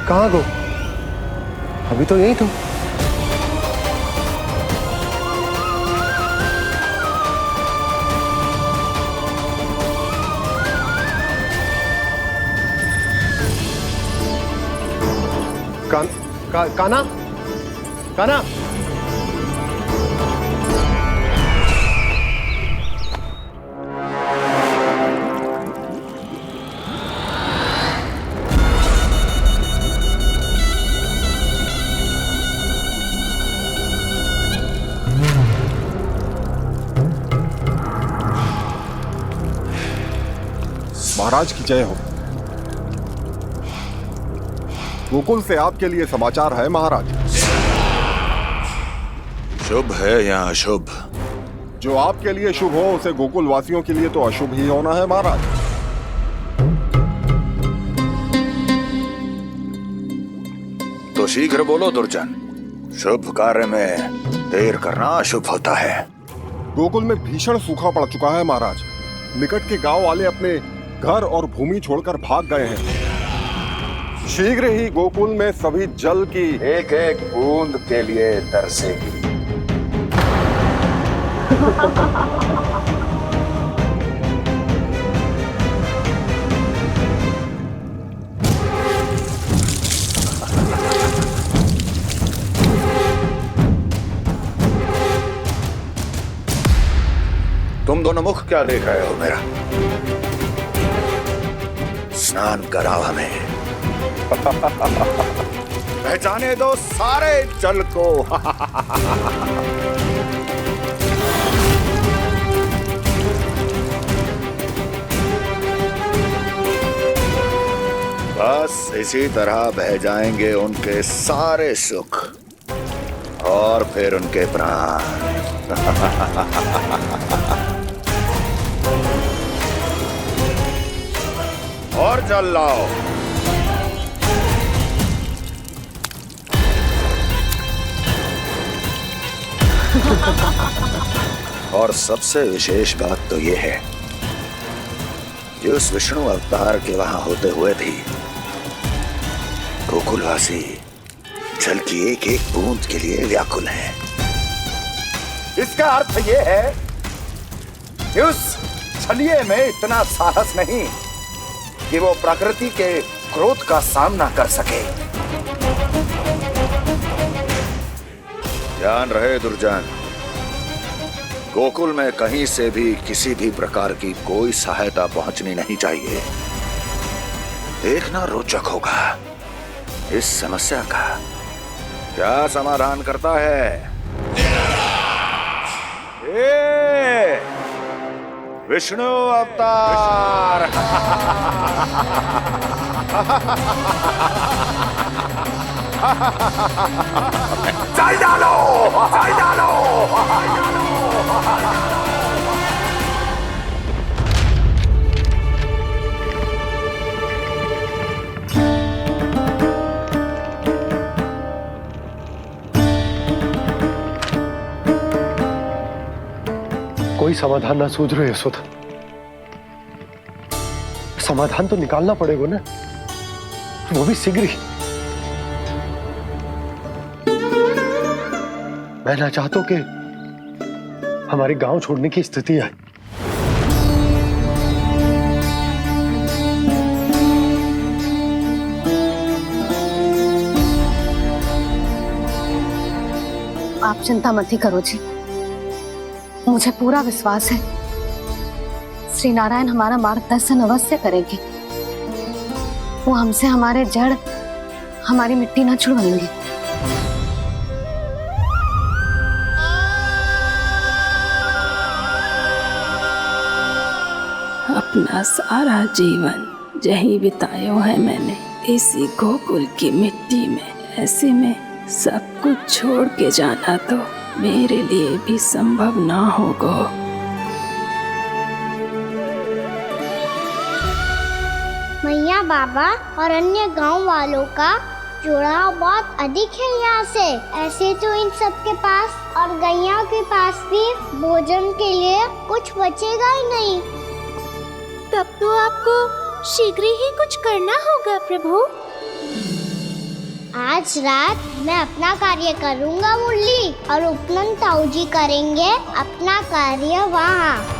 कहाँ गो? अभी तो यही तो। कान्हा, कान्हा, महाराज की जय हो। गोकुल से आपके लिए समाचार है महाराज। शुभ है या अशुभ? जो आपके लिए शुभ हो उसे गोकुल वासियों के लिए तो अशुभ ही होना है महाराज। तो शीघ्र बोलो दुर्जन, शुभ कार्य में देर करना अशुभ होता है। गोकुल में भीषण सूखा पड़ चुका है महाराज। निकट के गांव वाले अपने घर और भूमि छोड़कर भाग गए हैं। शीघ्र ही गोकुल में सभी जल की एक एक बूंद के लिए तरसेगी। तुम दोनों मुख क्या देख रहे हो मेरा? स्नान कराओ हमें। पहचाने दो सारे जल को। बस इसी तरह बह जाएंगे उनके सारे सुख और फिर उनके प्राण। और जल लाओ। और सबसे विशेष बात तो यह है कि उस विष्णु अवतार के वहां होते हुए भी गोकुलवासी जल की एक एक बूंद के लिए व्याकुल हैं। इसका अर्थ यह है कि उस छलिए में इतना साहस नहीं कि वो प्रकृति के क्रोध का सामना कर सके। ध्यान रहे दुर्जन, गोकुल में कहीं से भी किसी भी प्रकार की कोई सहायता पहुंचनी नहीं चाहिए। देखना रोचक होगा इस समस्या का क्या समाधान करता है। विष्णु अवतार। चल डालो, चल डालो। कोई समाधान ना सूझ रहे यशोदा। समाधान तो निकालना पड़ेगा ना, वो भी शीघ्र ही। मैं ना चाहता हूं कि हमारे गांव छोड़ने की स्थिति आए। आप चिंता मत ही करो जी, मुझे पूरा विश्वास है श्री नारायण हमारा मार्गदर्शन अवश्य करेंगे। वो हमसे हमारे जड़, हमारी मिट्टी न छुड़वाएंगे। अपना सारा जीवन यही बिताया है मैंने, इसी गोकुल की मिट्टी में। ऐसे में सब कुछ छोड़ के जाना तो मेरे लिए भी संभव ना होगा। मैया, बाबा और अन्य गांव वालों का जुड़ाव बहुत अधिक है यहाँ से। ऐसे तो इन सब के पास और गैया के पास भी भोजन के लिए कुछ बचेगा ही नहीं। तब तो आपको शीघ्र ही कुछ करना होगा प्रभु। आज रात मैं अपना कार्य करूँगा मुरली, और उपनंद ताऊ जी करेंगे अपना कार्य वहाँ।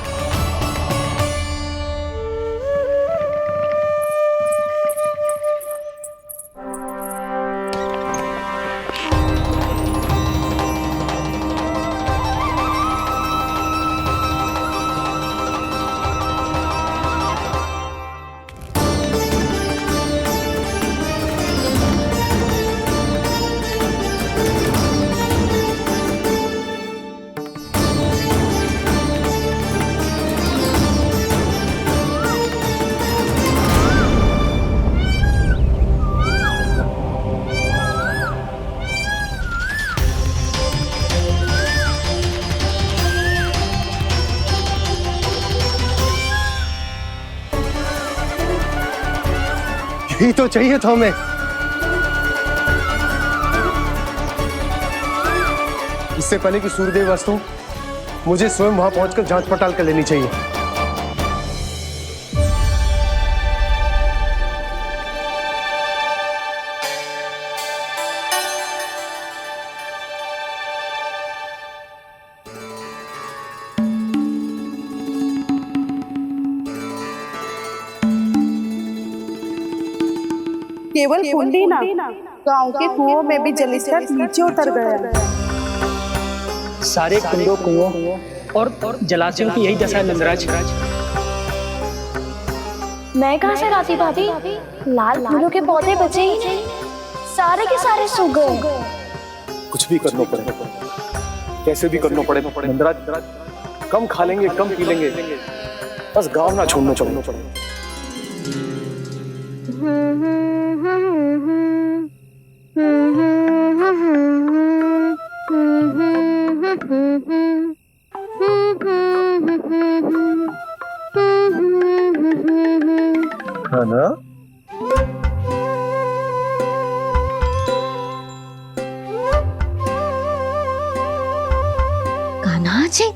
यही तो चाहिए था हमें। इससे पहले कि सूर्यदेव वस्तु, मुझे स्वयं वहां पहुंचकर जांच पड़ताल कर लेनी चाहिए। केवल कुंडी ना, गांव के कुओं में भी जलस्तर नीचे उतर गया है। सारे कुंडों, कुओं और जलाशयों की यही दशा है नंदराज। मैं कहाँ से लाती भाभी? लाल फूलों के पौधे बचे ही नहीं, सारे के सारे सूख गए। कुछ भी करना पड़ेगा, कैसे भी करना पड़ेगा नंदराज। कम खा लेंगे, कम पी लेंगे, बस गांव ना छोड़ना चाहिए। है ना? कान्हा जी,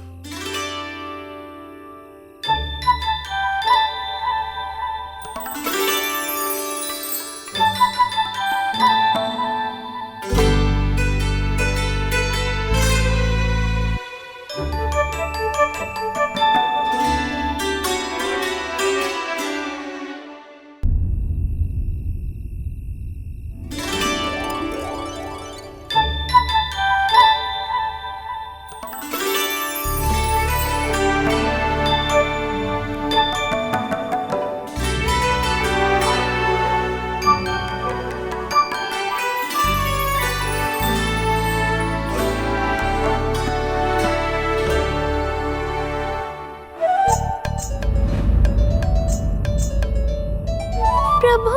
प्रभु।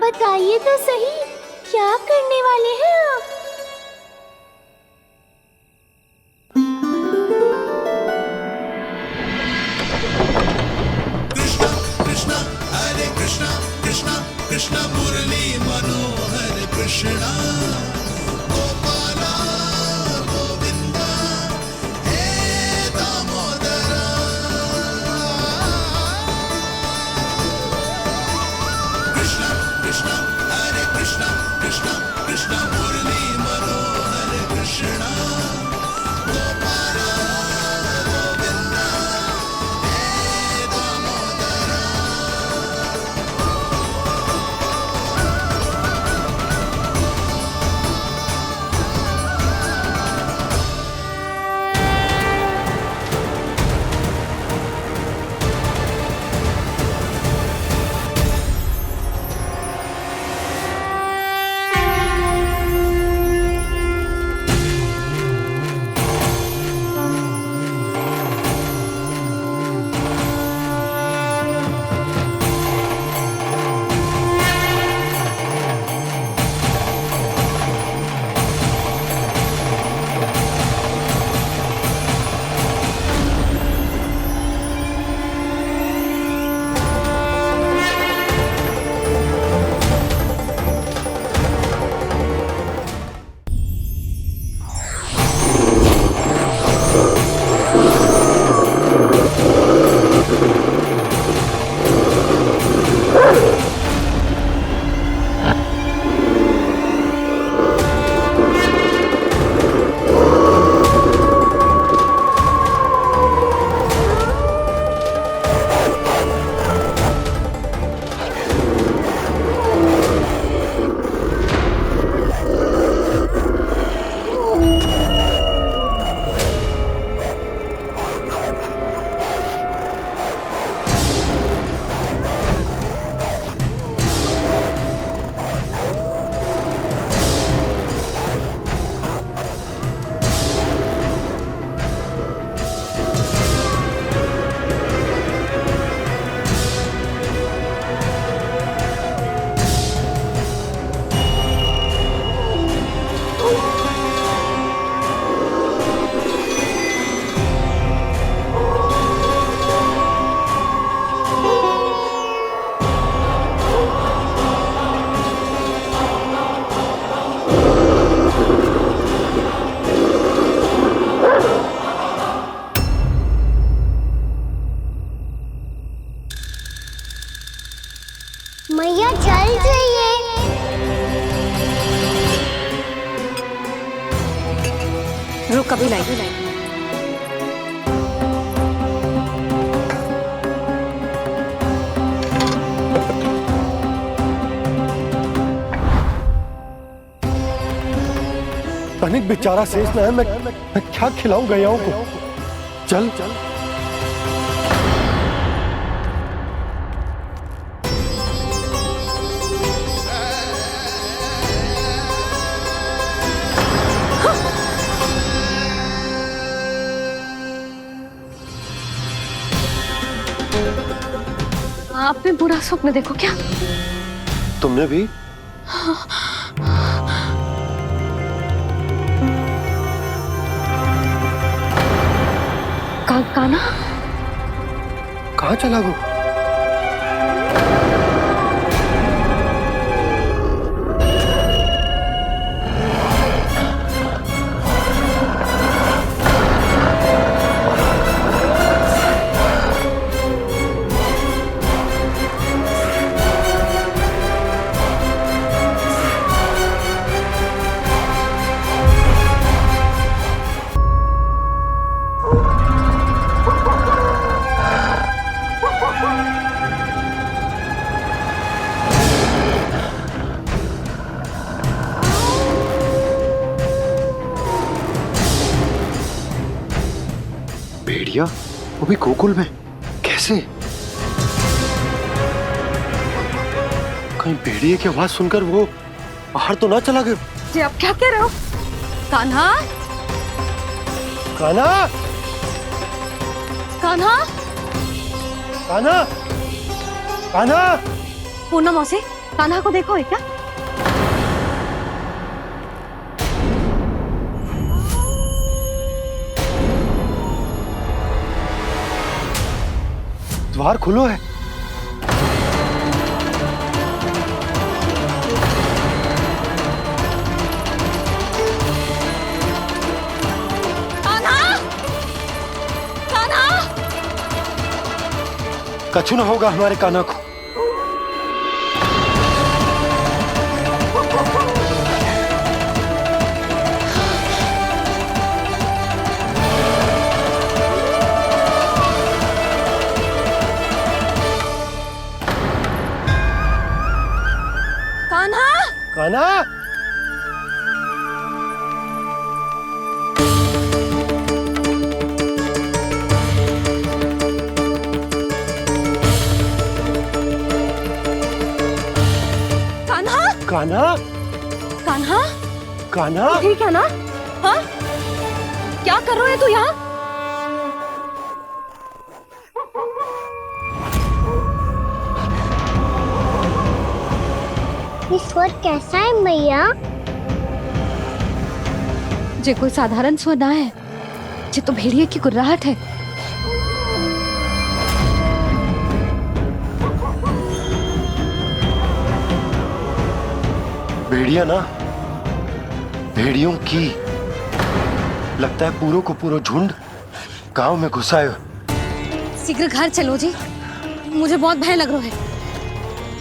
बताइए तो सही, क्या करने वाले हैं आप? कृष्णा हरे कृष्णा कृष्णा कृष्णा मुरली मनोहर कृष्णा गोपाला गोविंदा हे दामोदरा कृष्णा कृष्णा हरे कृष्णा कृष्णा कृष्णा मुरली मनोहर कृष्णा गोपाला गोविंदा हे दामोदरा मैया चल जाइए। रुक अभी लाई। तनिक बेचारा शेष न है, मैं क्या खिलाऊं गयाओं को। चल चल आपने बुरा स्वप्न देखो क्या? तुमने भी? काना कहाँ चला गो? भेड़िया, वो भी गोकुल में, कैसे? कहीं भेड़िए की आवाज सुनकर वो बाहर तो ना चला गया? जी आप क्या कह रहे हो? कान्हा, कान्हा, कान्हा, कान्हा, कान्हा। पूनम मौसी, कान्हा को देखो है क्या? द्वार खुलो है। कछु ना होगा हमारे कान्हा को। कान्हा, कान्हा, कान्हा, कान्हा, कान्हा, ठीक है ना? हाँ? क्या कर रहे हो तू यहाँ? ये स्वर कैसा है मैया? जे कोई साधारण स्वर ना है, जे तो भेड़िए की गुर्राहट है। भेड़िया ना, भेड़ियों की। लगता है पूरो को पूरो झुंड गांव में घुसा है। शीघ्र घर चलो जी, मुझे बहुत भय लग रहा है।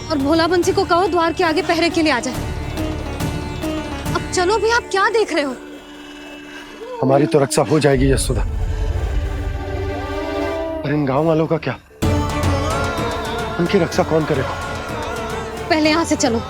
और भोला बंसी को कहो द्वार के आगे पहरे के लिए आ जाए। अब चलो भी, आप क्या देख रहे हो? हमारी तो रक्षा हो जाएगी यशोदा, पर इन गांव वालों का क्या? उनकी रक्षा कौन करेगा? पहले यहाँ से चलो।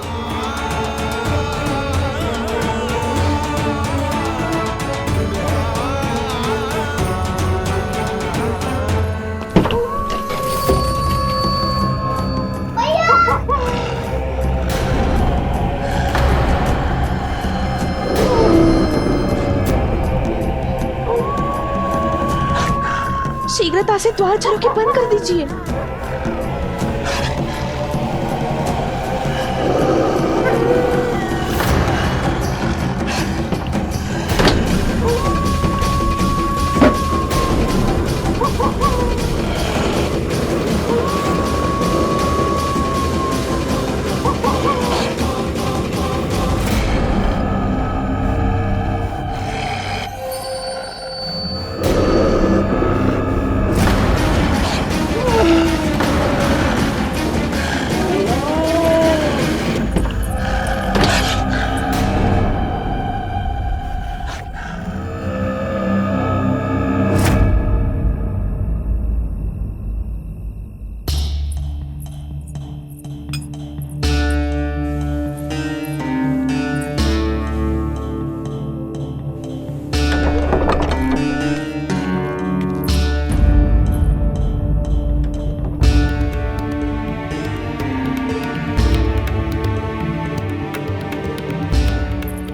शीघ्रता से द्वार चारों के बंद कर दीजिए।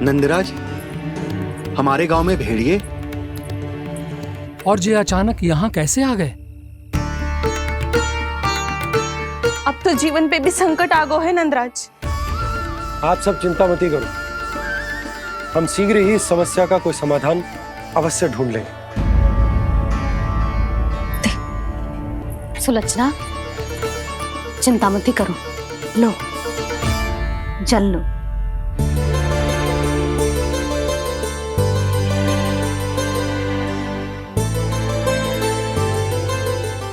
नंदराज, हमारे गांव में भेड़िए और ये अचानक यहाँ कैसे आ गए? अब तो जीवन पे भी संकट आ गो है नंदराज। आप सब चिंता मत करो, हम शीघ्र ही इस समस्या का कोई समाधान अवश्य ढूंढ लेंगे। सुलक्षणा, चिंता मत करो, लो जल लो।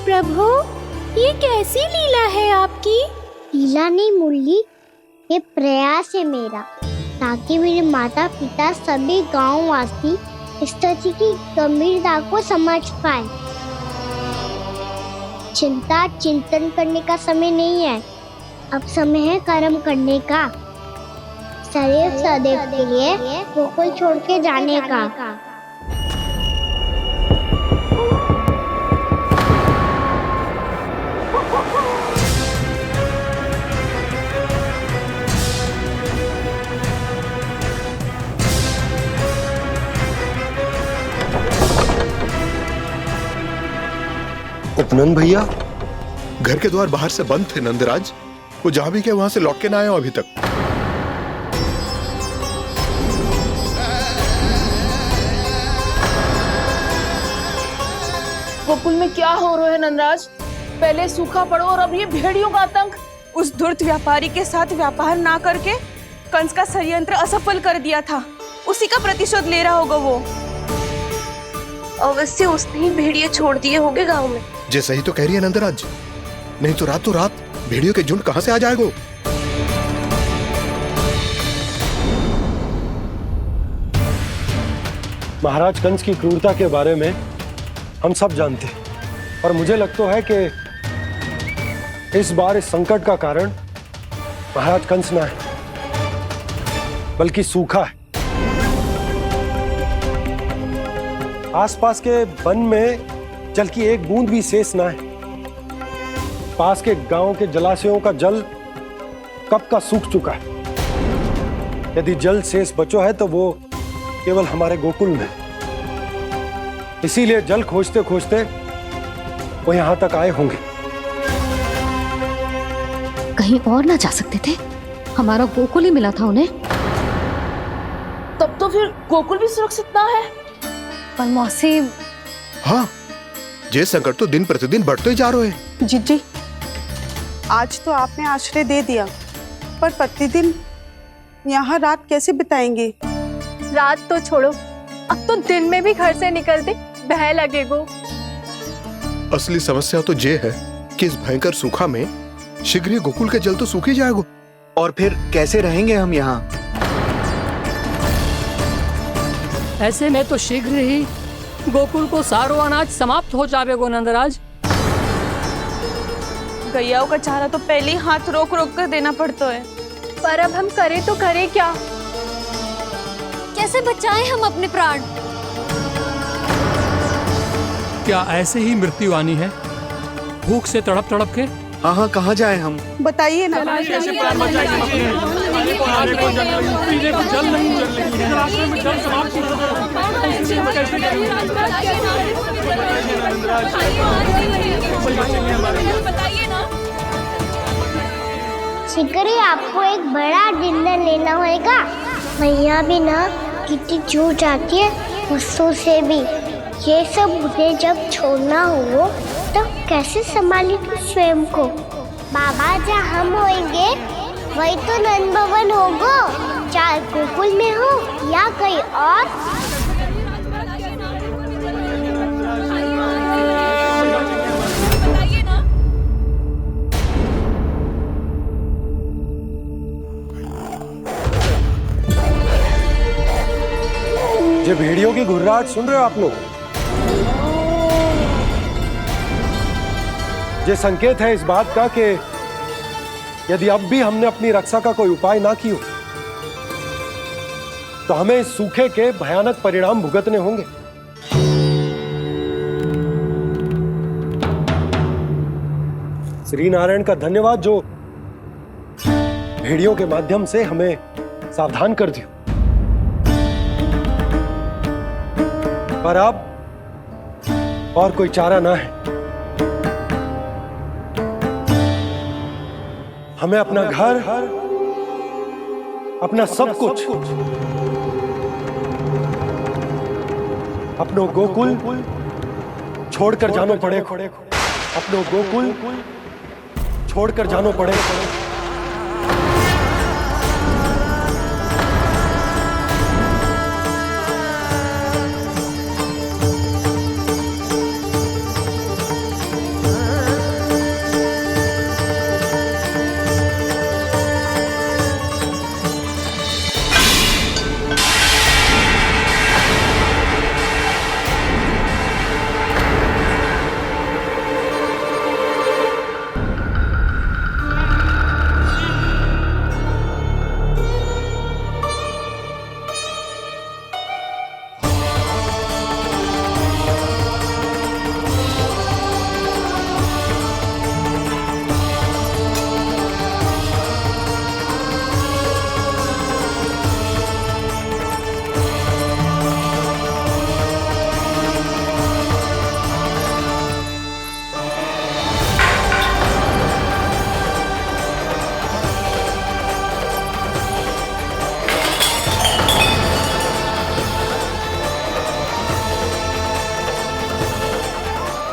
प्रभु, ये कैसी लीला है आपकी? लीला नहीं मुरली, ये प्रयास है मेरा, ताकि मेरे माता पिता सभी गांव वासी स्थिति की गंभीरता को समझ पाए। चिंता चिंतन करने का समय नहीं है, अब समय है कर्म करने का, सदैव सदैव के लिए गोकुल छोड़ के जाने का। सुनन भैया? घर के द्वार बाहर से बंद थे नंदराज। वो जहां भी गए वहां से लौट के ना आए हो अभी तक। गोकुल में क्या हो रहा है नंदराज? पहले सूखा पड़ो और अब ये भेड़ियों का आतंक। उस धूर्त व्यापारी के साथ व्यापार ना करके कंस का षड्यंत्र असफल कर दिया था, उसी का प्रतिशोध ले रहा होगा वो। अवश्य उसने ही भेड़िए छोड़ दिए होंगे गांव में। जे सही तो कह रही है नंदराज, नहीं तो रात भेड़ियों के झुंड कहां से आ जाएगा? महाराज कंस की क्रूरता के बारे में हम सब जानते हैं, और मुझे लगता है कि इस बार इस संकट का कारण महाराज कंस ना है, बल्कि सूखा है। आसपास के वन में जल की एक बूंद भी शेष ना है। पास के गांव के जलाशयों का जल कब का सूख चुका है। यदि जल शेष बचो है तो वो केवल हमारे गोकुल में। इसीलिए जल खोजते खोजते वो यहां तक आए होंगे। कहीं और ना जा सकते थे? हमारा गोकुल ही मिला था उन्हें। तब तो फिर गोकुल भी सुरक्षित ना है। पर मौसी, हाँ, ये संकट तो दिन प्रतिदिन बढ़ते ही जा रहे हैं। जीजी, आज तो आपने आश्रय दे दिया, पर प्रतिदिन यहाँ रात कैसे बिताएंगे? रात तो छोड़ो, अब तो दिन में भी घर से निकलते भय लगेगो। असली समस्या तो ये है कि इस भयंकर सूखा में शीघ्र ही गोकुल के जल तो सूख ही जाएगा। और फिर कैसे रहेंगे हम यहाँ? ऐसे में तो शीघ्र ही गोकुल को सारो अनाज समाप्त हो जाएगा नंदराज। गैयाओं का चारा तो पहले ही हाथ रोक रोक कर देना पड़ता है। पर अब हम करें तो करें क्या? कैसे बचाएं हम अपने प्राण? क्या ऐसे ही मृत्यु आनी है, भूख से तड़प तड़प के? हाँ हाँ, कहाँ जाएं हम? बताइए ना। शिकारी, आपको एक बड़ा डिनर लेना होगा। मैया भी ना कितनी जूझ जाती है गुस्सों से भी। ये सब उन्हें जब छोड़ना हो तो कैसे संभाली तू स्वयं को? बाबा जहाँ हम होंगे वही तो नंद भवन होगा, चाहे गोकुल में हो या कहीं और। ये भेड़ियों की घुर्राहट सुन रहे हो आप लोग? ये संकेत है इस बात का कि यदि अब भी हमने अपनी रक्षा का कोई उपाय ना किया तो हमें इस सूखे के भयानक परिणाम भुगतने होंगे। श्री नारायण का धन्यवाद जो भेड़ियों के माध्यम से हमें सावधान कर दिया। पर अब और कोई चारा ना है। हमें अपना घर, अपना सब कुछ, अपनो गोकुल छोड़कर जानो पड़े। अपनो गोकुल छोड़कर जानो पड़े।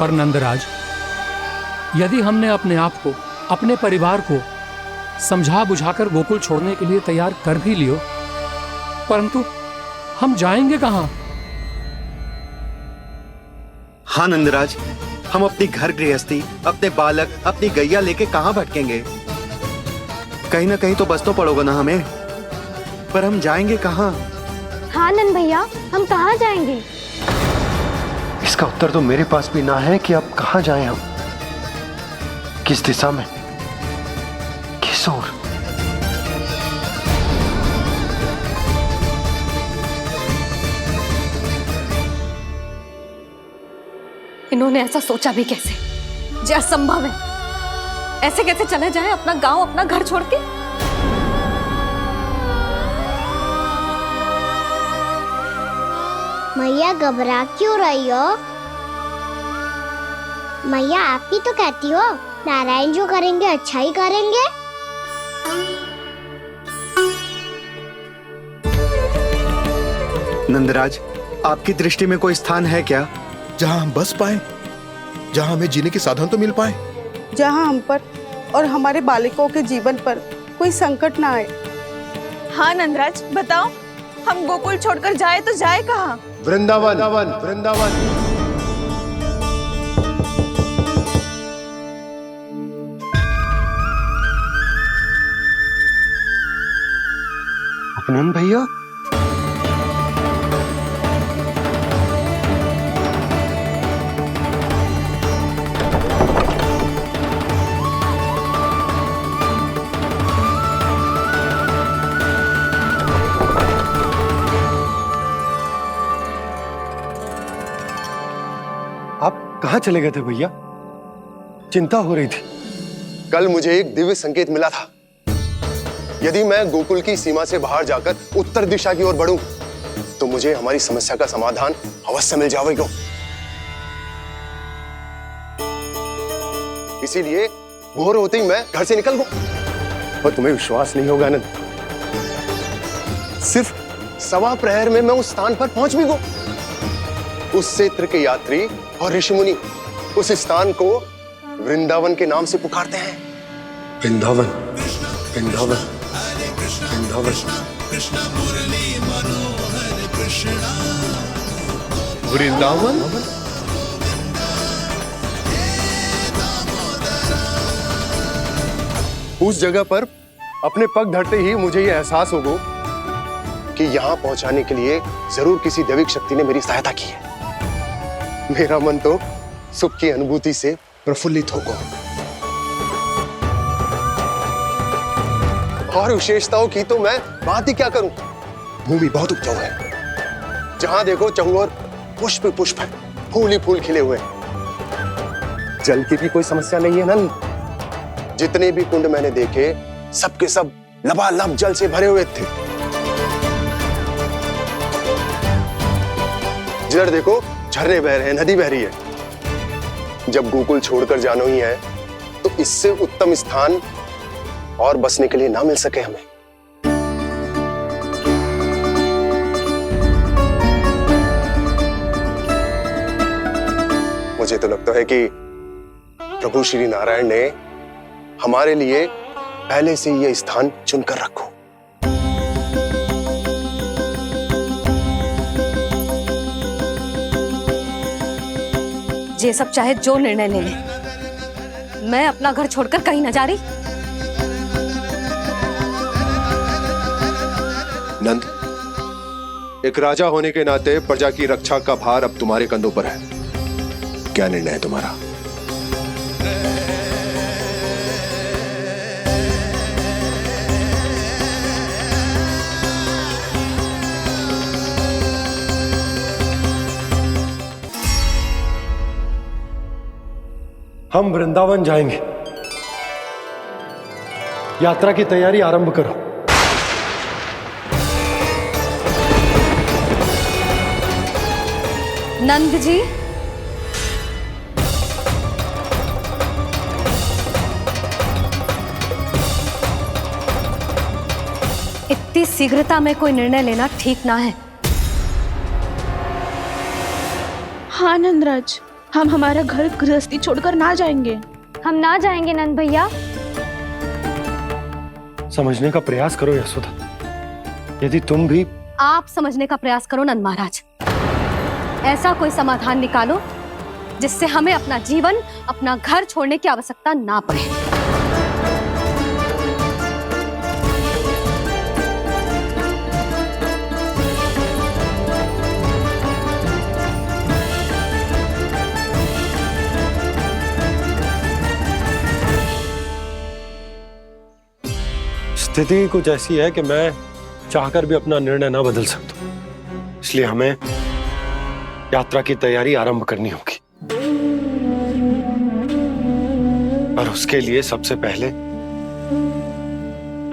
पर नंदराज, यदि हमने अपने आप को, अपने परिवार को समझा बुझाकर गोकुल छोड़ने के लिए तैयार कर भी लियो, परंतु हम जाएंगे कहां? हाँ नंदराज, हम अपनी घर गृहस्थी, अपने बालक, अपनी गैया लेके कहाँ भटकेंगे? कहीं ना कहीं तो बस तो पड़ोगा ना हमें, पर हम जाएंगे कहाँ? हाँ नंद भैया, हम कहाँ जाएंगे? इसका उत्तर तो मेरे पास भी ना है कि अब कहाँ जाएं हम, किस दिशा में, किस ओर। इन्होंने ऐसा सोचा भी कैसे, जो असंभव है। ऐसे कैसे चले जाएं अपना गांव, अपना घर छोड़ के? मैया घबरा क्यों रही हो? मैया आप ही तो कहती हो नारायण जो करेंगे अच्छा ही करेंगे। नंदराज, आपकी दृष्टि में कोई स्थान है क्या जहां हम बस पाए, जहां हमें जीने के साधन तो मिल पाए, जहाँ हम पर और हमारे बालकों के जीवन पर कोई संकट ना आए? हाँ नंदराज, बताओ, हम गोकुल छोड़कर जाए तो जाए कहाँ? वृंदावन, वृंदावन। नंद भैया, आप कहाँ चले गए थे भैया? चिंता हो रही थी। कल मुझे एक दिव्य संकेत मिला था। यदि मैं गोकुल की सीमा से बाहर जाकर उत्तर दिशा की ओर बढ़ूं, तो मुझे हमारी समस्या का समाधान अवश्य मिल जाएगा। इसीलिए भोर होते ही मैं घर से निकल गया। और तुम्हें विश्वास नहीं होगा आनंद, सिर्फ 1.25 प्रहर में मैं उस स्थान पर पहुंच भी गया। उस क्षेत्र के यात्री और ऋषिमुनि उस स्थान को वृंदावन के नाम से पुकारते हैं। वृंदावन, वृंदावन, वृंदावन। वृंदावन। उस जगह पर अपने पग धरते ही मुझे यह एहसास होगा कि यहां पहुंचाने के लिए जरूर किसी दैविक शक्ति ने मेरी सहायता की है। मेरा मन तो सुख की अनुभूति से प्रफुल्लित होगा। और विशेषताओं की तो मैं बात ही क्या करूं। भूमि बहुत उपजाऊ है, जहां देखो चहुओर पुष्प पुष्प है, फूल ही फूल खिले हुए हैं। जल की भी कोई समस्या नहीं है नंद। जितने भी कुंड मैंने देखे, सबके सब लबालब जल से भरे हुए थे। जिधर देखो झरने बह रहे हैं, नदी बह रही है। जब गोकुल छोड़कर जाना ही है, तो इससे उत्तम स्थान और बसने के लिए ना मिल सके हमें। मुझे तो लगता है कि प्रभु श्री नारायण ने हमारे लिए पहले से यह स्थान चुनकर रखो। ये सब चाहे जो निर्णय ले ले, मैं अपना घर छोड़कर कहीं न जा रही। नंद, एक राजा होने के नाते प्रजा की रक्षा का भार अब तुम्हारे कंधों पर है। क्या निर्णय है तुम्हारा? हम वृंदावन जाएंगे। यात्रा की तैयारी आरंभ करो। नंद जी, इतनी शीघ्रता में कोई निर्णय लेना ठीक ना है। हाँ नंदराज, हम हमारा घर गृहस्थी छोड़कर ना जाएंगे। हम ना जाएंगे नंद भैया। समझने का प्रयास करो यशोदा। यदि तुम भी आप समझने का प्रयास करो नंद महाराज। ऐसा कोई समाधान निकालो जिससे हमें अपना जीवन, अपना घर छोड़ने की आवश्यकता ना पड़े। स्थिति कुछ ऐसी है कि मैं चाहकर भी अपना निर्णय ना बदल सकता, इसलिए हमें यात्रा की तैयारी आरंभ करनी होगी। और उसके लिए सबसे पहले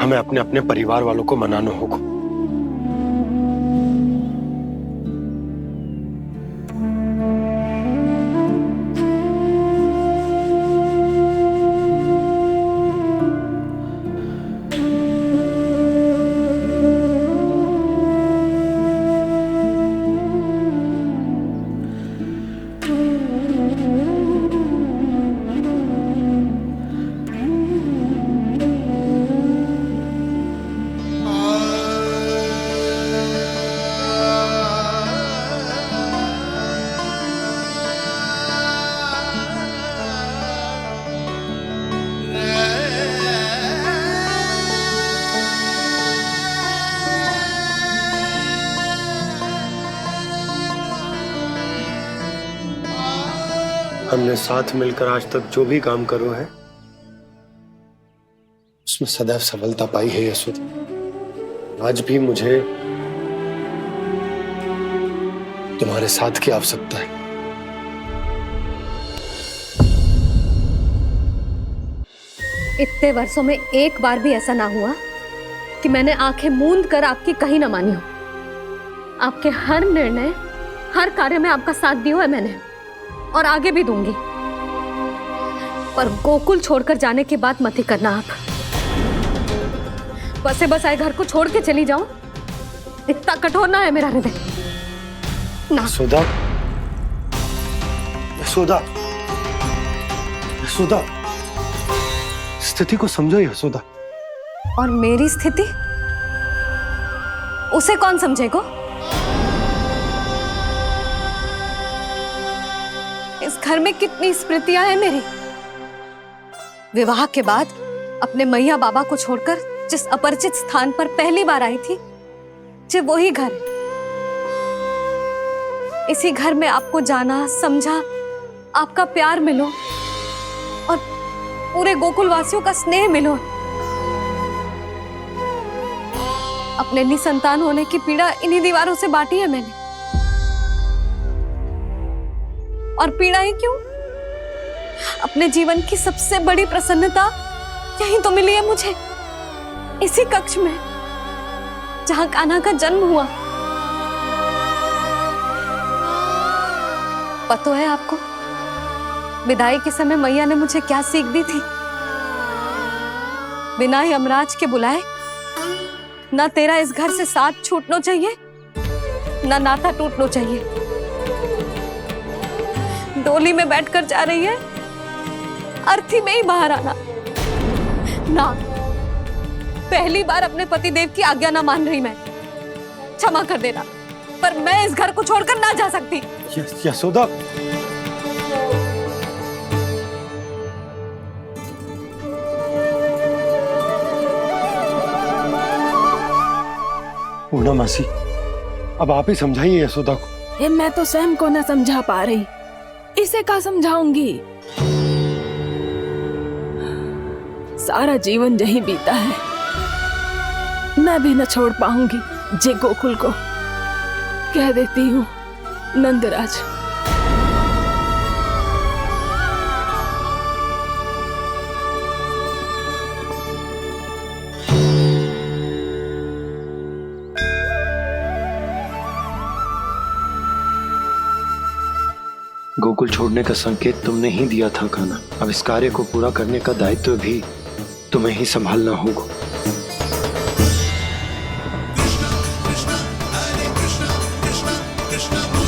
हमें अपने अपने परिवार वालों को मनाना होगा। हमने साथ मिलकर आज तक जो भी काम करो है उसमें सदैव सफलता पाई है यशोदा। आज भी मुझे तुम्हारे साथ की आवश्यकता है। इतने वर्षों में एक बार भी ऐसा ना हुआ कि मैंने आंखें मूंद कर आपकी कहीं ना मानी हो। आपके हर निर्णय, हर कार्य में आपका साथ दिया है मैंने, और आगे भी दूंगी। पर गोकुल छोड़कर जाने की बात मत ही करना आप। बसे बसाए घर को छोड़ के चली जाऊं, इतना कठोर ना है मेरा हृदय ना। यशोदा, यशोदा, यशोदा, स्थिति को समझो यशोदा। और मेरी स्थिति उसे कौन समझेगा? इस घर में कितनी स्मृतियां हैं मेरी। विवाह के बाद अपने मैया बाबा को छोड़कर जिस अपरिचित स्थान पर पहली बार आई थी, जो वही घर। इसी घर में आपको जाना, समझा, आपका प्यार मिलो और पूरे गोकुल वासियों का स्नेह मिलो। अपने निसंतान होने की पीड़ा इन्हीं दीवारों से बांटी है मैंने। और पीड़ा ही क्यों? अपने जीवन की सबसे बड़ी प्रसन्नता यही तो मिली है मुझे, इसी कक्ष में जहां कान्हा का जन्म हुआ। पता है आपको विदाई के समय मैया ने मुझे क्या सीख दी थी? बिना यमराज के बुलाए ना तेरा इस घर से साथ छूटना चाहिए, ना नाता टूटना चाहिए। डोली में बैठकर जा रही है, अर्थी में ही बाहर आना ना। पहली बार अपने पति देव की आज्ञा ना मान रही मैं, क्षमा कर देना, पर मैं इस घर को छोड़कर ना जा सकती। यशोदा, पूर्णा मासी, अब आप ही समझाइए यशोदा को। ये मैं तो स्वयं को न समझा पा रही, इसे क्या समझाऊंगी? सारा जीवन यही बीता है, मैं भी न छोड़ पाऊंगी जे गोकुल को। कह देती हूँ नंदराज। गोकुल छोड़ने का संकेत तुमने ही दिया था कान्हा। अब इस कार्य को पूरा करने का दायित्व भी तुम्हें ही संभालना होगा। कृष्ण कृष्ण हरे कृष्ण कृष्ण कृष्ण